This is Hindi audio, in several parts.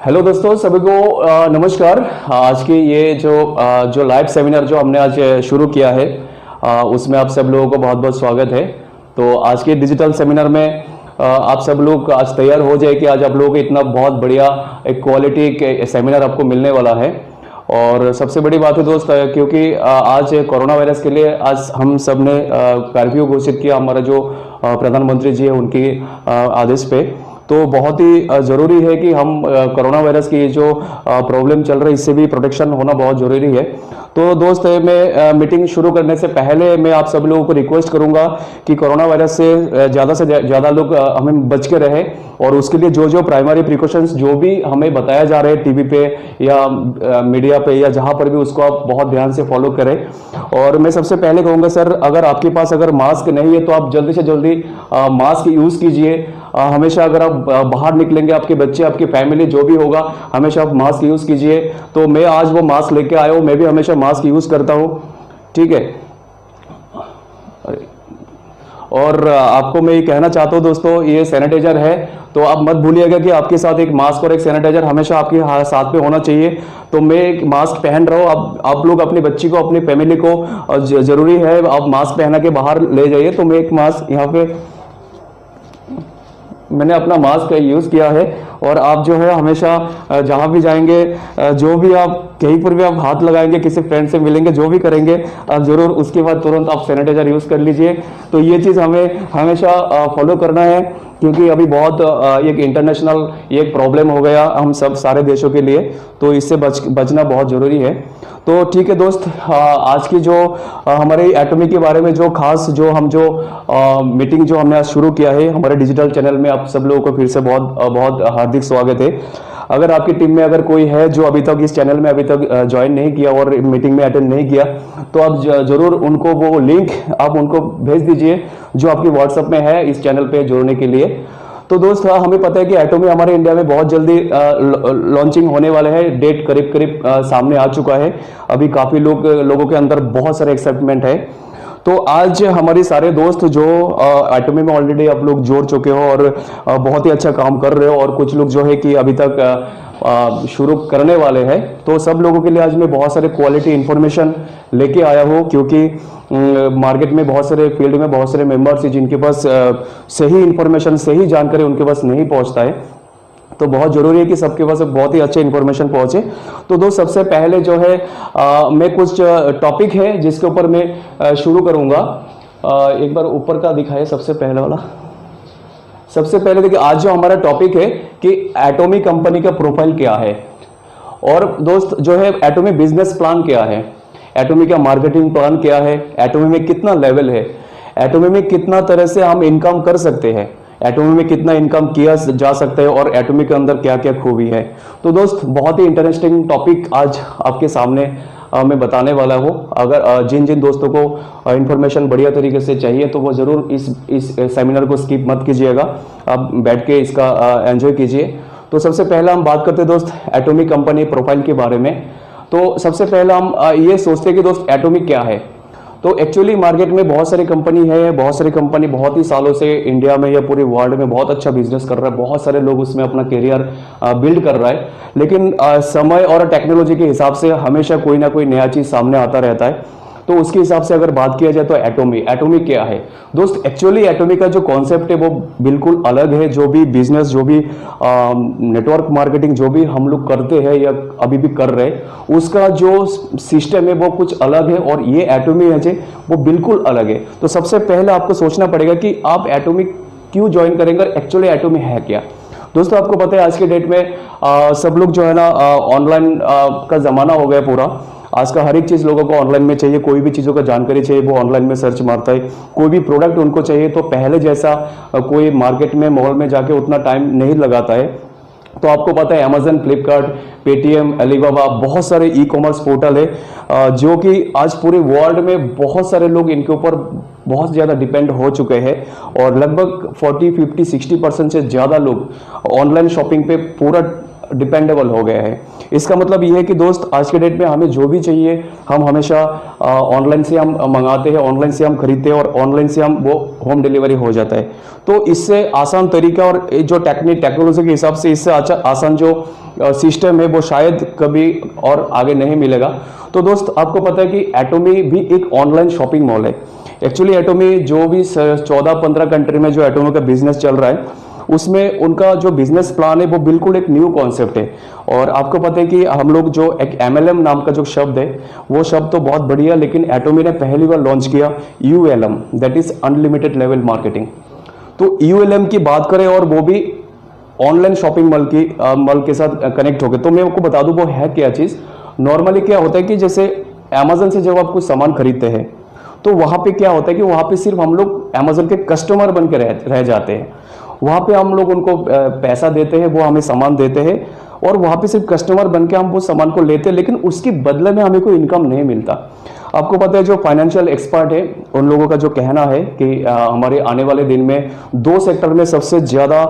हेलो दोस्तों, सभी को नमस्कार। आज की ये जो लाइव सेमिनार जो हमने आज शुरू किया है, उसमें आप सब लोगों को बहुत बहुत स्वागत है। तो आज के डिजिटल सेमिनार में आप सब लोग आज तैयार हो जाए कि आज आप लोगों को इतना बहुत बढ़िया एक क्वालिटी सेमिनार आपको मिलने वाला है। और सबसे बड़ी बात है दोस्त, क्योंकि आज कोरोना वायरस के लिए आज हम सब ने कर्फ्यू घोषित किया, हमारा जो प्रधानमंत्री जी है उनकी आदेश पे। तो बहुत ही ज़रूरी है कि हम कोरोना वायरस की जो प्रॉब्लम चल रही है इससे भी प्रोटेक्शन होना बहुत ज़रूरी है। तो दोस्त, मैं मीटिंग शुरू करने से पहले मैं आप सब लोगों को रिक्वेस्ट करूंगा कि कोरोना वायरस से ज़्यादा लोग हमें बच के रहे, और उसके लिए जो जो प्राइमरी प्रिकॉशंस जो भी हमें बताया जा रहा है टीवी पे या मीडिया पे या जहाँ पर भी, उसको आप बहुत ध्यान से फॉलो करें। और मैं सबसे पहले कहूँगा सर, अगर आपके पास अगर मास्क नहीं है तो आप जल्दी से जल्दी मास्क यूज़ कीजिए। हमेशा अगर आप बाहर निकलेंगे, आपके बच्चे, आपकी फैमिली जो भी होगा, हमेशा आप मास्क यूज़ कीजिए। तो मैं आज वो मास्क लेके आया हूँ, मैं भी हमेशा मास्क यूज़ करता हूँ, ठीक है। और आपको मैं ये कहना चाहता हूँ दोस्तों, ये सैनिटाइजर है, तो आप मत भूलिएगा कि आपके साथ एक मास्क और एक सैनिटाइजर हमेशा आपके साथ पे होना चाहिए। तो मैं एक मास्क पहन रहा हूँ, आप लोग अपनी बच्ची को, अपनी फैमिली को जरूरी है आप मास्क पहना के बाहर ले जाइए। तो मैं एक मास्क यहाँ पे मैंने अपना मास्क यूज़ किया है। और आप जो है हमेशा जहाँ भी जाएंगे, जो भी आप कहीं पर भी आप हाथ लगाएंगे, किसी फ्रेंड से मिलेंगे, जो भी करेंगे, आप जरूर उसके बाद तुरंत आप सैनिटाइजर यूज़ कर लीजिए। तो ये चीज़ हमें हमेशा फॉलो करना है, क्योंकि अभी बहुत एक इंटरनेशनल एक प्रॉब्लम हो गया हम सब सारे देशों के लिए, तो इससे बचना बहुत ज़रूरी है। तो ठीक है दोस्त, आज की जो हमारे एटॉमिक के बारे में जो खास जो मीटिंग जो हमने आज शुरू किया है हमारे डिजिटल चैनल में, आप सब लोगों को फिर से बहुत बहुत हार्दिक स्वागत है। अगर आपकी टीम में अगर कोई है जो अभी तक इस चैनल में अभी तक ज्वाइन नहीं किया और मीटिंग में अटेंड नहीं किया, तो आप जरूर उनको वो लिंक आप उनको भेज दीजिए जो आपकी व्हाट्सएप में है इस चैनल पे जोड़ने के लिए। तो दोस्त, हमें पता है कि एटॉमी हमारे इंडिया में बहुत जल्दी लॉन्चिंग होने वाले हैं, डेट करीब करीब सामने आ चुका है। अभी काफ़ी लोगों के अंदर बहुत सारे एक्साइटमेंट है। तो आज हमारे सारे दोस्त जो एटॉमी में ऑलरेडी आप लोग जोड़ चुके हो और बहुत ही अच्छा काम कर रहे हो, और कुछ लोग जो है कि अभी तक शुरू करने वाले हैं, तो सब लोगों के लिए आज मैं बहुत सारे क्वालिटी इंफॉर्मेशन लेके आया हूँ। क्योंकि मार्केट में बहुत सारे फील्ड में बहुत सारे मेंबर्स हैं जिनके पास सही इंफॉर्मेशन, सही जानकारी उनके पास नहीं पहुँचता है। तो बहुत जरूरी है कि सबके पास बहुत ही अच्छे इंफॉर्मेशन पहुंचे। तो दोस्त, सबसे पहले जो है मैं कुछ टॉपिक है जिसके ऊपर मैं शुरू करूंगा। एक बार ऊपर का दिखाए, सबसे पहले वाला। सबसे पहले देखिए, आज जो हमारा टॉपिक है कि एटॉमी कंपनी का प्रोफाइल क्या है, और दोस्त जो है एटॉमी बिजनेस प्लान क्या है, एटॉमी का मार्केटिंग प्लान क्या है, एटॉमी में कितना लेवल है, एटॉमी में कितना तरह से हम इनकम कर सकते हैं, एटॉमी में कितना इनकम किया जा सकता है, और एटॉमी के अंदर क्या क्या खूबी है। तो दोस्त, बहुत ही इंटरेस्टिंग टॉपिक आज आपके सामने मैं बताने वाला हूँ। अगर जिन जिन दोस्तों को इंफॉर्मेशन बढ़िया तरीके से चाहिए तो वो ज़रूर इस सेमिनार को स्किप मत कीजिएगा, आप बैठ के इसका एंजॉय कीजिए। तो सबसे पहला हम बात करते हैं दोस्त एटॉमी कंपनी प्रोफाइल के बारे में। तो सबसे पहला हम ये सोचते हैं कि दोस्त एटॉमी क्या है। तो एक्चुअली मार्केट में बहुत सारी कंपनी है, बहुत सारी कंपनी बहुत ही सालों से इंडिया में या पूरे वर्ल्ड में बहुत अच्छा बिजनेस कर रहा है, बहुत सारे लोग उसमें अपना करियर बिल्ड कर रहा है। लेकिन समय और टेक्नोलॉजी के हिसाब से हमेशा कोई ना कोई नया चीज सामने आता रहता है। तो उसके हिसाब से अगर बात किया जाए तो एटॉमी क्या है दोस्त। एक्चुअली एटॉमी का जो कॉन्सेप्ट है वो बिल्कुल अलग है। जो भी बिजनेस, जो भी नेटवर्क मार्केटिंग जो भी हम लोग करते हैं या अभी भी कर रहे हैं, उसका जो सिस्टम है वो कुछ अलग है, और ये एटॉमी है वो बिल्कुल अलग है। तो सबसे पहले आपको सोचना पड़ेगा कि आप एटॉमी क्यों ज्वाइन करेंगे, एक्चुअली एटॉमी है क्या। दोस्तों, आपको पता है आज के डेट में सब लोग जो है ना ऑनलाइन का जमाना हो गया पूरा। आज का हर एक चीज लोगों को ऑनलाइन में चाहिए, कोई भी चीजों का जानकारी चाहिए वो ऑनलाइन में सर्च मारता है, कोई भी प्रोडक्ट उनको चाहिए तो पहले जैसा कोई मार्केट में मॉल में जाके उतना टाइम नहीं लगाता है। तो आपको पता है अमेजन, फ्लिपकार्ट, पेटीएम, अलीबाबा, बहुत सारे ई कॉमर्स पोर्टल है जो कि आज पूरे वर्ल्ड में बहुत सारे लोग इनके ऊपर बहुत ज़्यादा डिपेंड हो चुके हैं और लगभग 40, 50, 60% से ज़्यादा लोग ऑनलाइन शॉपिंग पे पूरा डिपेंडेबल हो गया है। इसका मतलब ये है कि दोस्त आज के डेट में हमें जो भी चाहिए हम हमेशा ऑनलाइन से हम मंगाते हैं, ऑनलाइन से हम खरीदते हैं और ऑनलाइन से हम वो होम डिलीवरी हो जाता है। तो इससे आसान तरीका और जो टेक्नोलॉजी के हिसाब से इससे आसान जो सिस्टम है वो शायद कभी और आगे नहीं मिलेगा। तो दोस्त आपको पता है कि एटोमी भी एक ऑनलाइन शॉपिंग मॉल है। एक्चुअली एटोमी जो भी 14-15 कंट्री में जो एटोमी का बिजनेस चल रहा है उसमें उनका जो बिजनेस प्लान है वो बिल्कुल एक न्यू कॉन्सेप्ट है। और आपको पता है कि हम लोग जो एक MLM नाम का जो शब्द है वो शब्द तो बहुत बढ़िया, लेकिन एटोमी ने पहली बार लॉन्च किया ULM, that is unlimited level marketing. तो ULM की बात करें और वो भी ऑनलाइन शॉपिंग मॉल के साथ कनेक्ट हो गए। तो मैं आपको बता दूं वो है क्या चीज़। नॉर्मली क्या होता है कि जैसे अमेजन से जब आप कुछ सामान खरीदते हैं तो वहाँ पे क्या होता है कि वहाँ पे सिर्फ हम लोग अमेजन के कस्टमर बन के रह जाते हैं। वहाँ पे हम लोग उनको पैसा देते हैं, वो हमें सामान देते हैं और वहाँ पे सिर्फ कस्टमर बन के हम वो सामान को लेते हैं, लेकिन उसके बदले में हमें कोई इनकम नहीं मिलता। आपको पता है जो फाइनेंशियल एक्सपर्ट है उन लोगों का जो कहना है कि हमारे आने वाले दिन में 2 सेक्टर में सबसे ज़्यादा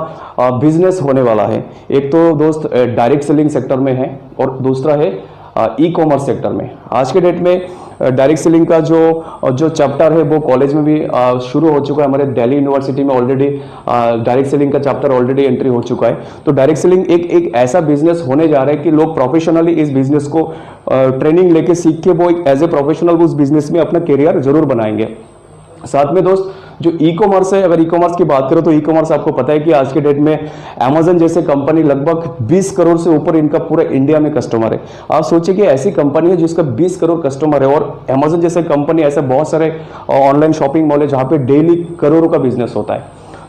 बिजनेस होने वाला है। एक तो दोस्त डायरेक्ट सेलिंग सेक्टर में है और दूसरा है ई-कॉमर्स सेक्टर में। आज के डेट में डायरेक्ट सेलिंग का जो चैप्टर है वो कॉलेज में भी शुरू हो चुका है। हमारे दिल्ली यूनिवर्सिटी में ऑलरेडी डायरेक्ट सेलिंग का चैप्टर ऑलरेडी एंट्री हो चुका है। तो डायरेक्ट सेलिंग एक ऐसा बिजनेस होने जा रहा है कि लोग प्रोफेशनली इस बिजनेस को ट्रेनिंग लेके सीख के वो एक एज ए प्रोफेशनल उस बिजनेस में अपना करियर जरूर बनाएंगे। साथ में दोस्त जो ई-कॉमर्स है, अगर ई-कॉमर्स की बात करो तो ई-कॉमर्स आपको पता है कि आज के डेट में अमेजन जैसे कंपनी लगभग 20 करोड़ से ऊपर इनका पूरा इंडिया में कस्टमर है। आप सोचिए कि ऐसी कंपनी है जिसका 20 करोड़ कस्टमर है और अमेजन जैसे कंपनी, ऐसे बहुत सारे ऑनलाइन शॉपिंग मॉल है जहाँ पे डेली करोड़ों का बिजनेस होता है।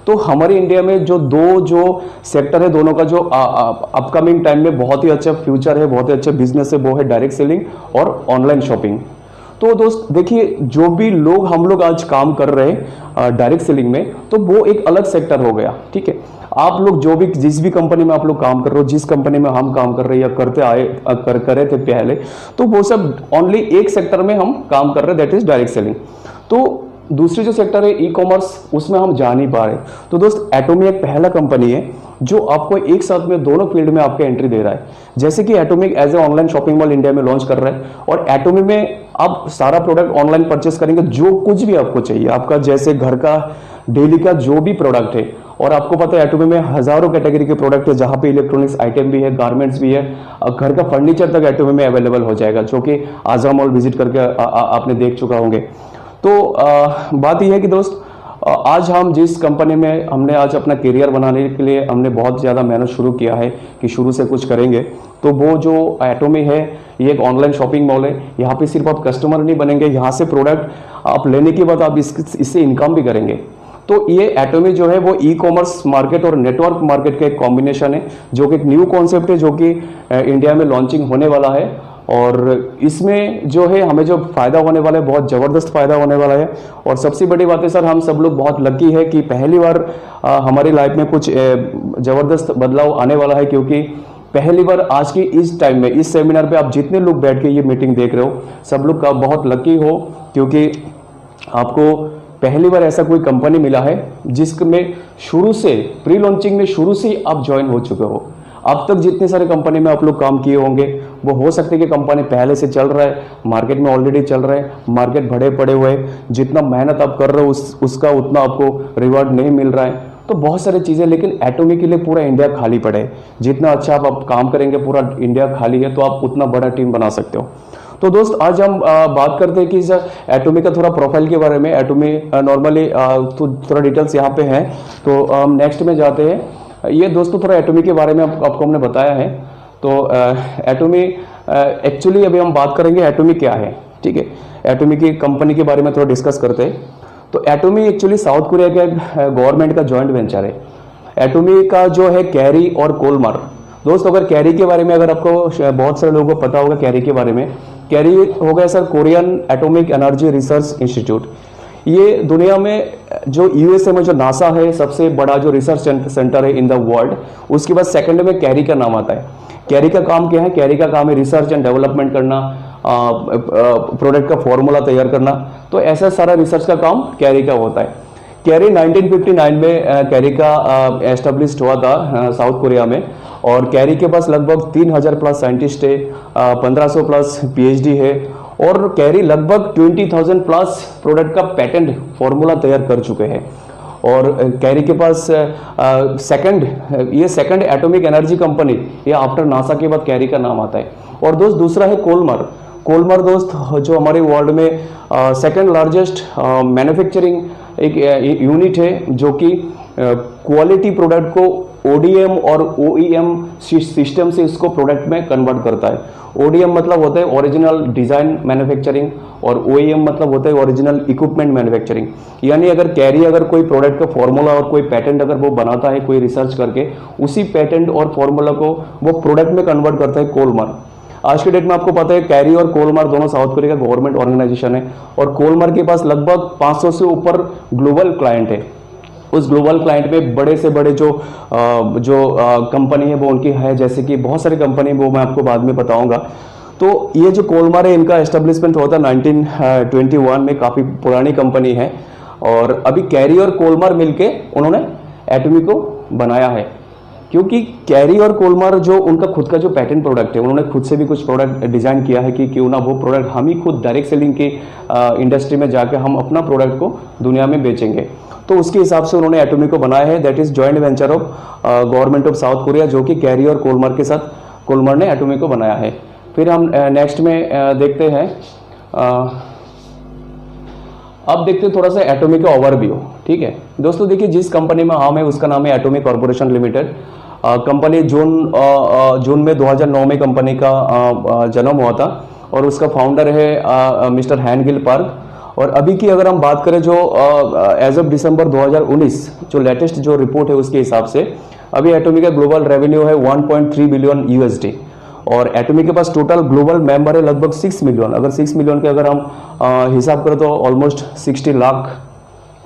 तो हमारे इंडिया में जो सेक्टर है दोनों का जो अपकमिंग टाइम में बहुत ही अच्छा फ्यूचर है, बहुत ही अच्छा बिजनेस है, वो है डायरेक्ट सेलिंग और ऑनलाइन शॉपिंग। तो दोस्त देखिए जो भी हम लोग आज काम कर रहे हैं डायरेक्ट सेलिंग में, तो वो एक अलग सेक्टर हो गया। ठीक है, आप लोग जिस भी कंपनी में आप लोग काम कर रहे हो, जिस कंपनी में हम काम कर रहे हैं या कर रहे थे पहले, तो वो सब ओनली एक सेक्टर में हम काम कर रहे हैं, दैट इज डायरेक्ट सेलिंग। तो दूसरी जो सेक्टर है ई-कॉमर्स, उसमें हम जा नहीं पा रहे। तो दोस्त एटोमी एक पहला कंपनी है जो आपको एक साथ में दोनों फील्ड में आपके एंट्री दे रहा है। जैसे कि Atomy as a online shopping mall India में लॉन्च कर रहा है और एटोमी में आप सारा प्रोडक्ट ऑनलाइन परचेस करेंगे, जो कुछ भी आपको चाहिए, आपका जैसे घर का डेली का जो भी प्रोडक्ट है। और आपको पता है एटोमी में हजारों कैटेगरी के प्रोडक्ट है, जहां पे इलेक्ट्रॉनिक्स आइटम भी है, गारमेंट्स भी है, घर का फर्नीचर तक एटोमी में अवेलेबल हो जाएगा, जो कि आज़ा मॉल विजिट करके आपने देख चुका होंगे। तो बात यह है कि दोस्त आज हम जिस कंपनी में हमने आज अपना करियर बनाने के लिए हमने बहुत ज़्यादा मेहनत शुरू किया है कि शुरू से कुछ करेंगे, तो वो जो एटोमी है ये एक ऑनलाइन शॉपिंग मॉल है। यहाँ पे सिर्फ आप कस्टमर नहीं बनेंगे, यहाँ से प्रोडक्ट आप लेने के बाद आप इससे इनकम भी करेंगे। तो ये एटोमी जो है वो ई-कॉमर्स मार्केट और नेटवर्क मार्केट का एक कॉम्बिनेशन है, जो कि एक न्यू कॉन्सेप्ट है, जो कि इंडिया में लॉन्चिंग होने वाला है। और इसमें जो है हमें जो फायदा होने वाला है, बहुत ज़बरदस्त फायदा होने वाला है। और सबसे बड़ी बात है सर, हम सब लोग बहुत लकी है कि पहली बार हमारी लाइफ में कुछ ज़बरदस्त बदलाव आने वाला है, क्योंकि पहली बार आज की इस टाइम में इस सेमिनार पे आप जितने लोग बैठ के ये मीटिंग देख रहे हो, सब लोग का बहुत लकी हो, क्योंकि आपको पहली बार ऐसा कोई कंपनी मिला है जिसमें शुरू से प्री लॉन्चिंग में शुरू से आप ज्वाइन हो चुके हो। अब तक जितने सारे कंपनी में आप लोग काम किए होंगे, वो हो सकते हैं कि कंपनी पहले से चल रहा है, मार्केट में ऑलरेडी चल रहा है, मार्केट भरे पड़े हुए हैं, जितना मेहनत आप कर रहे हो उसका उतना आपको रिवॉर्ड नहीं मिल रहा है। तो बहुत सारी चीज़ें, लेकिन एटोमी के लिए पूरा इंडिया खाली पड़े है। जितना अच्छा आप काम करेंगे, पूरा इंडिया खाली है, तो आप उतना बड़ा टीम बना सकते हो। तो दोस्त आज हम बात करते हैं कि एटोमी का थोड़ा प्रोफाइल के बारे में। एटोमी नॉर्मली तो थोड़ा डिटेल्स यहाँ पे है, तो हम नेक्स्ट में जाते हैं। ये दोस्तों थोड़ा एटोमी के बारे में आपको हमने बताया है। तो एटोमी एक्चुअली अभी हम बात करेंगे एटोमी क्या है। ठीक है, एटोमी की कंपनी के बारे में थोड़ा डिस्कस करते हैं। तो एटोमी एक्चुअली साउथ कोरिया के गवर्नमेंट का जॉइंट वेंचर है। एटोमी का जो है कैरी और कोलमार। दोस्त अगर कैरी के बारे में अगर आपको बहुत सारे लोगों को पता होगा कैरी के बारे में, कैरी हो गया sir Korean atomic energy research institute. ये दुनिया में जो यूएसए में जो नासा है सबसे बड़ा जो रिसर्च सेंटर है इन द वर्ल्ड, उसके बाद सेकंड में कैरी का नाम आता है। कैरी का काम क्या है? कैरी का काम है रिसर्च एंड डेवलपमेंट करना, प्रोडक्ट का फॉर्मूला तैयार करना। तो ऐसा सारा रिसर्च का काम कैरी का होता है। कैरी 1959 में कैरी का एस्टेब्लिश्ड हुआ था साउथ कोरिया में, और कैरी के पास लगभग 3000 प्लस साइंटिस्ट है, 1500 प्लस पीएचडी है, और कैरी लगभग 20,000 प्लस प्रोडक्ट का पेटेंट फॉर्मूला तैयार कर चुके हैं। और कैरी के पास सेकंड एटॉमिक एनर्जी कंपनी, ये आफ्टर नासा के बाद कैरी का नाम आता है। और दोस्त दूसरा है कोलमर। कोलमर दोस्त जो हमारे वर्ल्ड में सेकंड लार्जेस्ट मैन्युफैक्चरिंग एक यूनिट है, जो कि क्वालिटी प्रोडक्ट को ओडीएम और ओईएम सिस्टम से इसको प्रोडक्ट में कन्वर्ट करता है। ओडीएम मतलब होता है ओरिजिनल डिजाइन मैन्युफैक्चरिंग, और ओईएम मतलब होता है ओरिजिनल इक्विपमेंट मैन्युफैक्चरिंग। यानी अगर कैरी अगर कोई प्रोडक्ट का फॉर्मूला और कोई पेटेंट अगर वो बनाता है कोई रिसर्च करके, उसी पेटेंट और फॉर्मूला को वो प्रोडक्ट में कन्वर्ट करता है कोलमर। आज के डेट में आपको पता है कैरी और कोलमर दोनों साउथ कोरिया का गवर्नमेंट ऑर्गेनाइजेशन है, और कोलमर के पास लगभग 500 से ऊपर ग्लोबल क्लाइंट है। उस ग्लोबल क्लाइंट में बड़े से बड़े जो कंपनी है वो उनकी है, जैसे कि बहुत सारी कंपनी, वो मैं आपको बाद में बताऊंगा। तो ये जो कोलमर है, इनका एस्टेब्लिशमेंट होता है 1921 में, काफ़ी पुरानी कंपनी है। और अभी कैरी और कोलमर मिलके उन्होंने एटॉमी को बनाया है, क्योंकि कैरी और कोलमर जो उनका खुद का जो पैटेंट प्रोडक्ट है, उन्होंने खुद से भी कुछ प्रोडक्ट डिजाइन किया है कि क्यों ना वो प्रोडक्ट हम ही खुद डायरेक्ट सेलिंग की इंडस्ट्री में जाके हम अपना प्रोडक्ट को दुनिया में बेचेंगे। तो उसके हिसाब से उन्होंने एटॉमी को बनाया है। That is joint venture of government of south Korea, जो कि कैरी और कोलमर के साथ कोलमर ने एटॉमी को बनाया है। फिर हम नेक्स्ट में देखते हैं, अब देखते हैं थोड़ा सा एटॉमी का ओवरव्यू। ठीक है दोस्तों, देखिए जिस कंपनी में हम है उसका नाम है एटॉमी कॉर्पोरेशन लिमिटेड। कंपनी जून में 2009 में कंपनी का जन्म हुआ था, और उसका फाउंडर है मिस्टर हैनगिल पार्क। और अभी की अगर हम बात करें, जो एज ऑफ दिसंबर 2019 जो लेटेस्ट जो रिपोर्ट है उसके हिसाब से अभी एटॉमी का ग्लोबल रेवेन्यू है 1.3 बिलियन यूएसडी, और एटॉमी के पास टोटल ग्लोबल मेंबर है लगभग 6 मिलियन। अगर 6 मिलियन के अगर हम हिसाब करें तो ऑलमोस्ट 60 लाख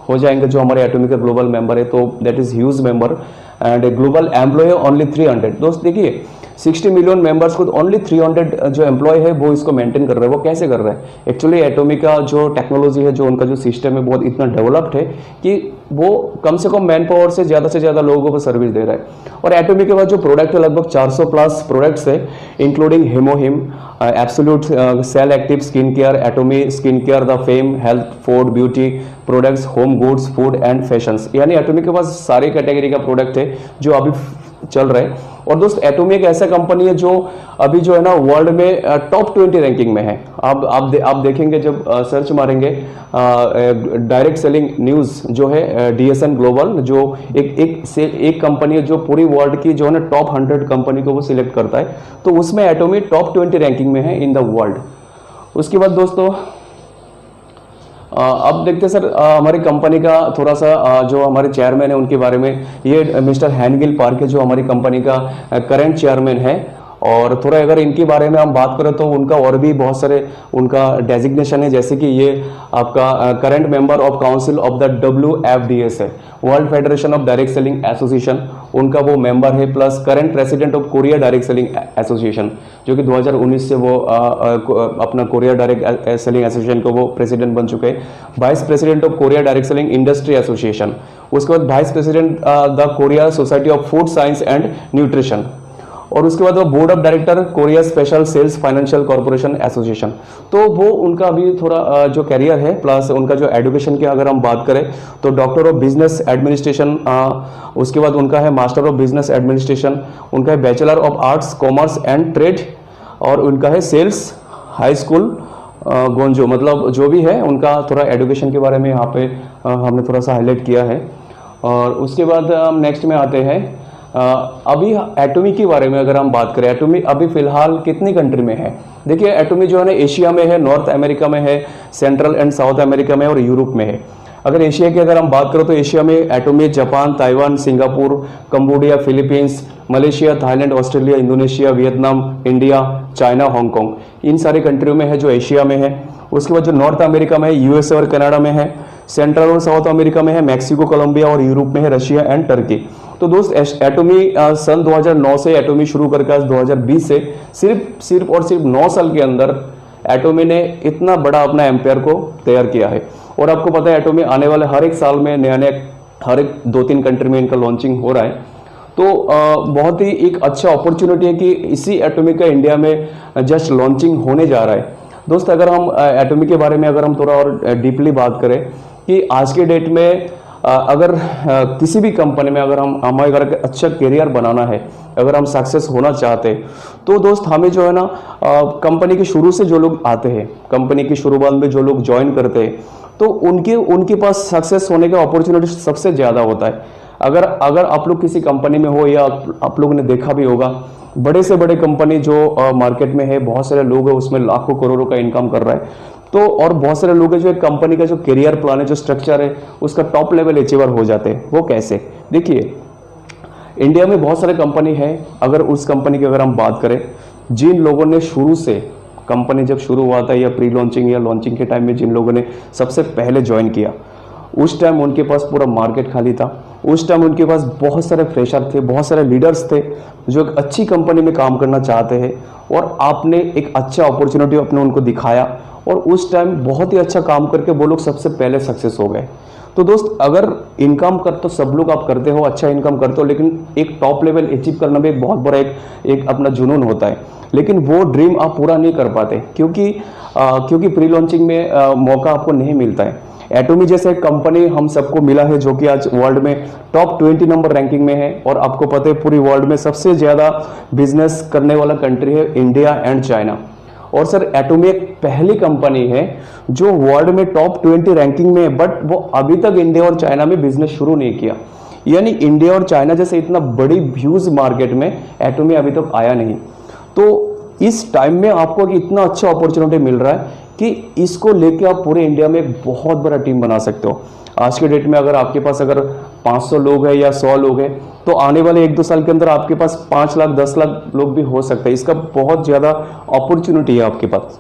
हो जाएंगे जो हमारे एटॉमी का ग्लोबल मेंबर है। तो that is huge member, and global employ only 300। दोस्त देखिए 60 मिलियन मेंबर्स को ओनली 300 जो एम्प्लॉय है वो इसको मेंटेन कर रहे हैं। वो कैसे कर रहे हैं? एक्चुअली एटॉमी का जो टेक्नोलॉजी है, जो उनका जो सिस्टम है, बहुत इतना डेवलप्ड है कि वो कम से कम मैन पावर से ज़्यादा लोगों को सर्विस दे रहा है। और एटॉमी के बाद जो प्रोडक्ट है लगभग 400 प्लस प्रोडक्ट्स है, including HemoHIM, absolute cell active skin care, Atomy skin care, the fame, health, food, beauty products, home goods, food and fashions. यानी एटॉमी के पास सारी कैटेगरी का प्रोडक्ट है जो अभी चल रहे हैं। और दोस्त एटॉमी एक ऐसा कंपनी है जो अभी जो है ना वर्ल्ड में टॉप 20 रैंकिंग में है। आप देखेंगे जब सर्च मारेंगे डायरेक्ट सेलिंग न्यूज़ जो है डीएसएन ग्लोबल, जो एक कंपनी है जो पूरी वर्ल्ड की जो है ना टॉप 100 कंपनी को वो सिलेक्ट करता है, तो उसमें एटॉमी टॉप 20 रैंकिंग में है इन द वर्ल्ड। उसके बाद दोस्तों अब देखते हैं सर हमारी कंपनी का थोड़ा सा जो हमारे चेयरमैन है उनके बारे में। ये मिस्टर हैनगिल पार्क है जो हमारी कंपनी का करंट चेयरमैन है। और थोड़ा अगर इनके बारे में हम बात करें तो उनका और भी बहुत सारे उनका डेजिग्नेशन है, जैसे कि ये आपका current member of council of the WFDS है, world federation of direct selling association, उनका वो मेंबर है, plus current president of Korea direct selling association, जो कि 2019 से वो अपना कोरिया डायरेक्ट सेलिंग एसोसिएशन को वो प्रेसिडेंट बन चुके हैं। Vice president of Korea direct selling industry association, उसके बाद vice president the Korea society of food science and nutrition, और उसके बाद वो board of director Korea special cells financial corporation association. तो वो उनका अभी थोड़ा जो कैरियर है, प्लस उनका जो एजुकेशन की अगर हम बात करें तो डॉक्टर ऑफ बिजनेस एडमिनिस्ट्रेशन, उसके बाद उनका है मास्टर ऑफ बिजनेस एडमिनिस्ट्रेशन, उनका है bachelor of arts commerce and trade, और उनका है सेल्स हाई स्कूल गोंजो। मतलब जो भी है उनका थोड़ा एजुकेशन के बारे में यहाँ पे हमने थोड़ा सा हाईलाइट किया है। और उसके बाद हम नेक्स्ट में आते हैं अभी एटॉमी के बारे में अगर हम बात करें, एटॉमी अभी फिलहाल कितनी कंट्री में है? देखिए एटॉमी जो है ना एशिया में है, नॉर्थ अमेरिका में है, सेंट्रल एंड साउथ अमेरिका में और यूरोप में है। अगर एशिया की अगर हम बात करें तो एशिया में Atomy Japan, Taiwan, Singapore, Cambodia, Philippines, Malaysia, Thailand, Australia, Indonesia, Vietnam, India, China, Hong Kong, इन सारी कंट्रियों में है जो एशिया में है। उसके बाद जो नॉर्थ अमेरिका में है यूएसए और कनाडा में है, सेंट्रल और साउथ अमेरिका में है मैक्सिको, कोलंबिया, और यूरोप में है रशिया एंड टर्की। तो दोस्त एटॉमी सन 2009 से एटॉमी शुरू करके आज 2020 से सिर्फ और सिर्फ 9 साल के अंदर एटोमी ने इतना बड़ा अपना एम्पायर को तैयार किया है। और आपको पता है एटोमी आने वाले हर एक साल में नया नया हर एक 2-3 कंट्री में इनका लॉन्चिंग हो रहा है। तो बहुत ही एक अच्छा अपॉर्चुनिटी है कि इसी एटोमी का इंडिया में जस्ट लॉन्चिंग होने जा रहा है। दोस्त अगर हम एटोमी के बारे में अगर हम थोड़ा और डीपली बात करें कि आज के डेट में अगर किसी भी कंपनी में अगर हमें अगर अच्छा करियर बनाना है, अगर हम सक्सेस होना चाहते हैं, तो दोस्त हमें जो है ना कंपनी के शुरू से जो लोग आते हैं, कंपनी की शुरुआत में जो लोग ज्वाइन करते हैं, तो उनके पास सक्सेस होने का अपॉर्चुनिटी सबसे ज़्यादा होता है। अगर आप लोग किसी कंपनी में हो या आप लोगों ने देखा भी होगा, बड़े से बड़े कंपनी जो मार्केट में है, बहुत सारे लोग हैं उसमें लाखों करोड़ों का इनकम कर रहा है। तो और बहुत सारे लोग हैं जो एक कंपनी का जो करियर प्लान है, जो स्ट्रक्चर है, उसका टॉप लेवल अचीवर हो जाते हैं। वो कैसे? देखिए, इंडिया में बहुत सारे कंपनी है। अगर उस कंपनी की अगर हम बात करें, जिन लोगों ने शुरू से कंपनी जब शुरू हुआ था या प्री लॉन्चिंग या लॉन्चिंग के टाइम में जिन लोगों ने सबसे पहले ज्वाइन किया, उस टाइम उनके पास पूरा मार्केट खाली था। उस टाइम उनके पास बहुत सारे फ्रेशर थे, बहुत सारे लीडर्स थे जो एक अच्छी कंपनी में काम करना चाहते हैं, और आपने एक अच्छा अपॉर्चुनिटी अपने उनको दिखाया और उस टाइम बहुत ही अच्छा काम करके वो लोग सबसे पहले सक्सेस हो गए। तो दोस्त अगर इनकम कर तो सब लोग आप करते हो, अच्छा इनकम करते हो, लेकिन एक टॉप लेवल अचीव करना भी एक बहुत बड़ा एक अपना जुनून होता है। लेकिन वो ड्रीम आप पूरा नहीं कर पाते क्योंकि प्री लॉन्चिंग में मौका आपको नहीं मिलता है। एटोमी जैसे एक कंपनी हम सबको मिला है जो कि आज वर्ल्ड में टॉप 20 नंबर रैंकिंग में है, और आपको पता है पूरी वर्ल्ड में सबसे ज़्यादा बिजनेस करने वाला कंट्री है इंडिया एंड चाइना। और सर एटोमी एक पहली कंपनी है जो वर्ल्ड में टॉप 20 रैंकिंग में है, बट वो अभी तक इंडिया और चाइना में बिजनेस शुरू नहीं किया। यानी इंडिया और चाइना जैसे इतना बड़ी ह्यूज मार्केट में एटोमी अभी तक आया नहीं। तो इस टाइम में आपको इतना अच्छा अपॉर्चुनिटी मिल रहा है कि इसको लेके आप पूरे इंडिया में एक बहुत बड़ा टीम बना सकते हो। आज के डेट में अगर आपके पास अगर 500 लोग हैं या 100 लोग हैं, तो आने वाले 1-2 साल के अंदर आपके पास 5 लाख 10 लाख लोग भी हो सकते हैं। इसका बहुत ज़्यादा अपॉर्चुनिटी है आपके पास।